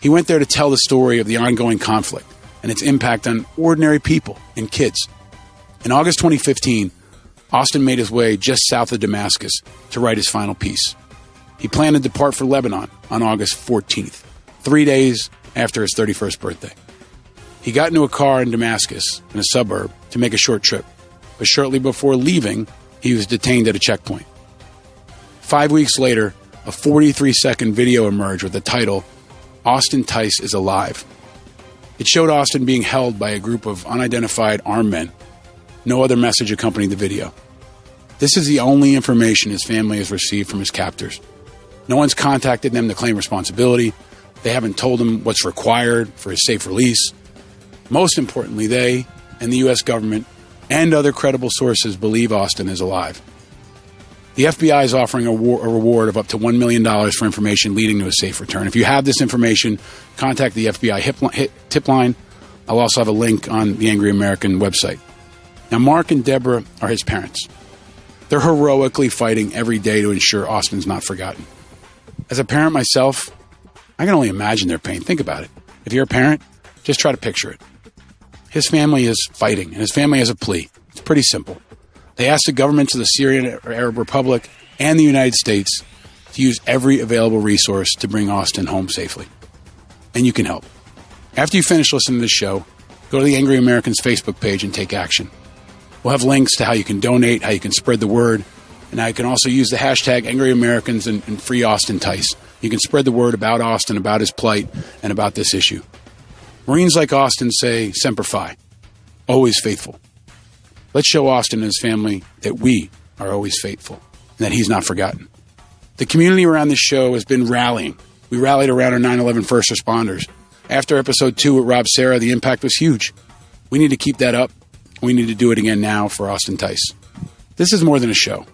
He went there to tell the story of the ongoing conflict and its impact on ordinary people and kids. In August 2015, Austin made his way just south of Damascus to write his final piece. He planned to depart for Lebanon on August 14th, 3 days after his 31st birthday. He got into a car in Damascus, in a suburb, to make a short trip. But shortly before leaving, he was detained at a checkpoint. 5 weeks later, a 43-second video emerged with the title, "Austin Tice is Alive." It showed Austin being held by a group of unidentified armed men. No other message accompanied the video. This is the only information his family has received from his captors. No one's contacted them to claim responsibility. They haven't told him what's required for his safe release. Most importantly, they and the U.S. government and other credible sources believe Austin is alive. The FBI is offering a reward of up to $1 million for information leading to a safe return. If you have this information, contact the FBI tip line. I'll also have a link on the Angry American website. Now, Mark and Deborah are his parents. They're heroically fighting every day to ensure Austin's not forgotten. As a parent myself, I can only imagine their pain. Think about it. If you're a parent, just try to picture it. His family is fighting, and his family has a plea. It's pretty simple. They ask the governments of the Syrian Arab Republic and the United States to use every available resource to bring Austin home safely. And you can help. After you finish listening to this show, go to the Angry Americans Facebook page and take action. We'll have links to how you can donate, how you can spread the word, and how you can also use the hashtag Angry Americans and free Austin Tice. You can spread the word about Austin, about his plight, and about this issue. Marines like Austin say, Semper Fi, always faithful. Let's show Austin and his family that we are always faithful and that he's not forgotten. The community around this show has been rallying. We rallied around our 9/11 first responders. After episode 2 with Rob Serra, the impact was huge. We need to keep that up. We need to do it again now for Austin Tice. This is more than a show.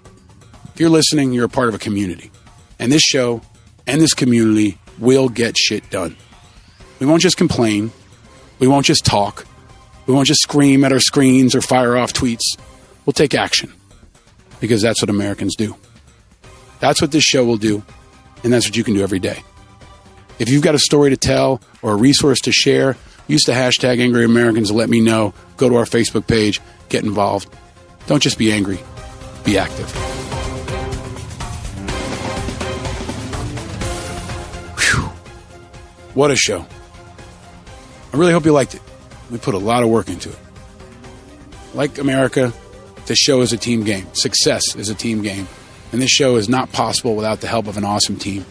If you're listening, you're a part of a community. And this show and this community will get shit done. We won't just complain. We won't just talk. We won't just scream at our screens or fire off tweets. We'll take action. Because that's what Americans do. That's what this show will do. And that's what you can do every day. If you've got a story to tell or a resource to share, use the hashtag Angry Americans to let me know. Go to our Facebook page. Get involved. Don't just be angry. Be active. Whew. What a show. I really hope you liked it. We put a lot of work into it. Like America, this show is a team game. Success is a team game. And this show is not possible without the help of an awesome team.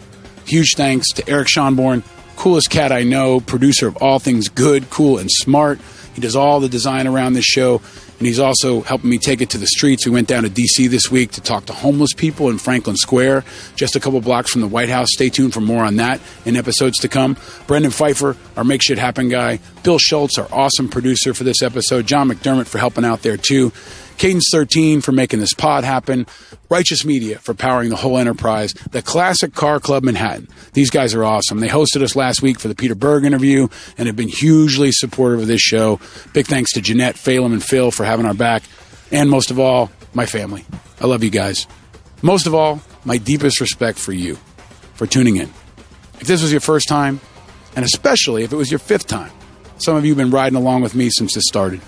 Huge thanks to Eric Schonborn, coolest cat I know, producer of all things good, cool, and smart. He does all the design around this show, and he's also helping me take it to the streets. We went down to D.C. this week to talk to homeless people in Franklin Square, just a couple blocks from the White House. Stay tuned for more on that in episodes to come. Brendan Pfeiffer, our Make Shit Happen guy. Bill Schultz, our awesome producer for this episode. John McDermott for helping out there, too. Cadence 13 for making this pod happen. Righteous Media for powering the whole enterprise. The Classic Car Club Manhattan. These guys are awesome. They hosted us last week for the Peter Berg interview and have been hugely supportive of this show. Big thanks to Jeanette, Phelan, and Phil for having our back. And most of all, my family. I love you guys. Most of all, my deepest respect for you, for tuning in. If this was your first time, and especially if it was your 5th time, some of you have been riding along with me since this started.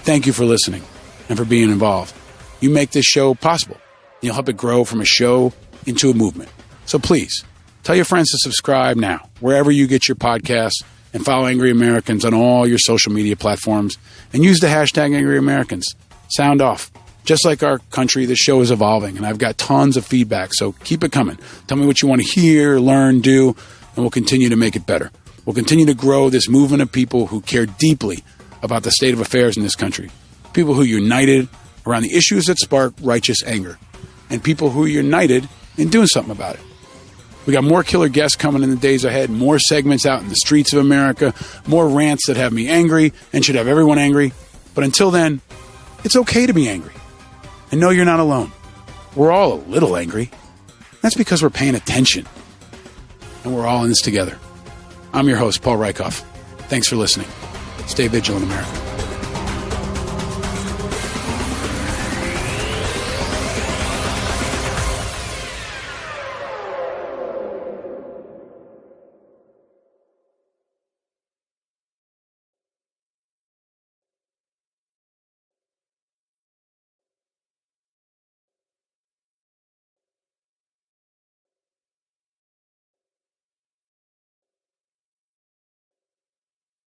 Thank you for listening and for being involved. You make this show possible. You'll help it grow from a show into a movement. So please, tell your friends to subscribe now, wherever you get your podcasts. and follow Angry Americans on all your social media platforms and use the hashtag Angry Americans. Sound off. Just like our country, this show is evolving, and I've got tons of feedback, so keep it coming. Tell me what you want to hear, learn, do, and we'll continue to make it better. We'll continue to grow this movement of people who care deeply about the state of affairs in this country. People who are united around the issues that spark righteous anger. And people who are united in doing something about it. We got more killer guests coming in the days ahead, more segments out in the streets of America, more rants that have me angry and should have everyone angry. But until then, it's okay to be angry. And no, you're not alone. We're all a little angry. That's because we're paying attention. And we're all in this together. I'm your host, Paul Rieckhoff. Thanks for listening. Stay vigilant, America.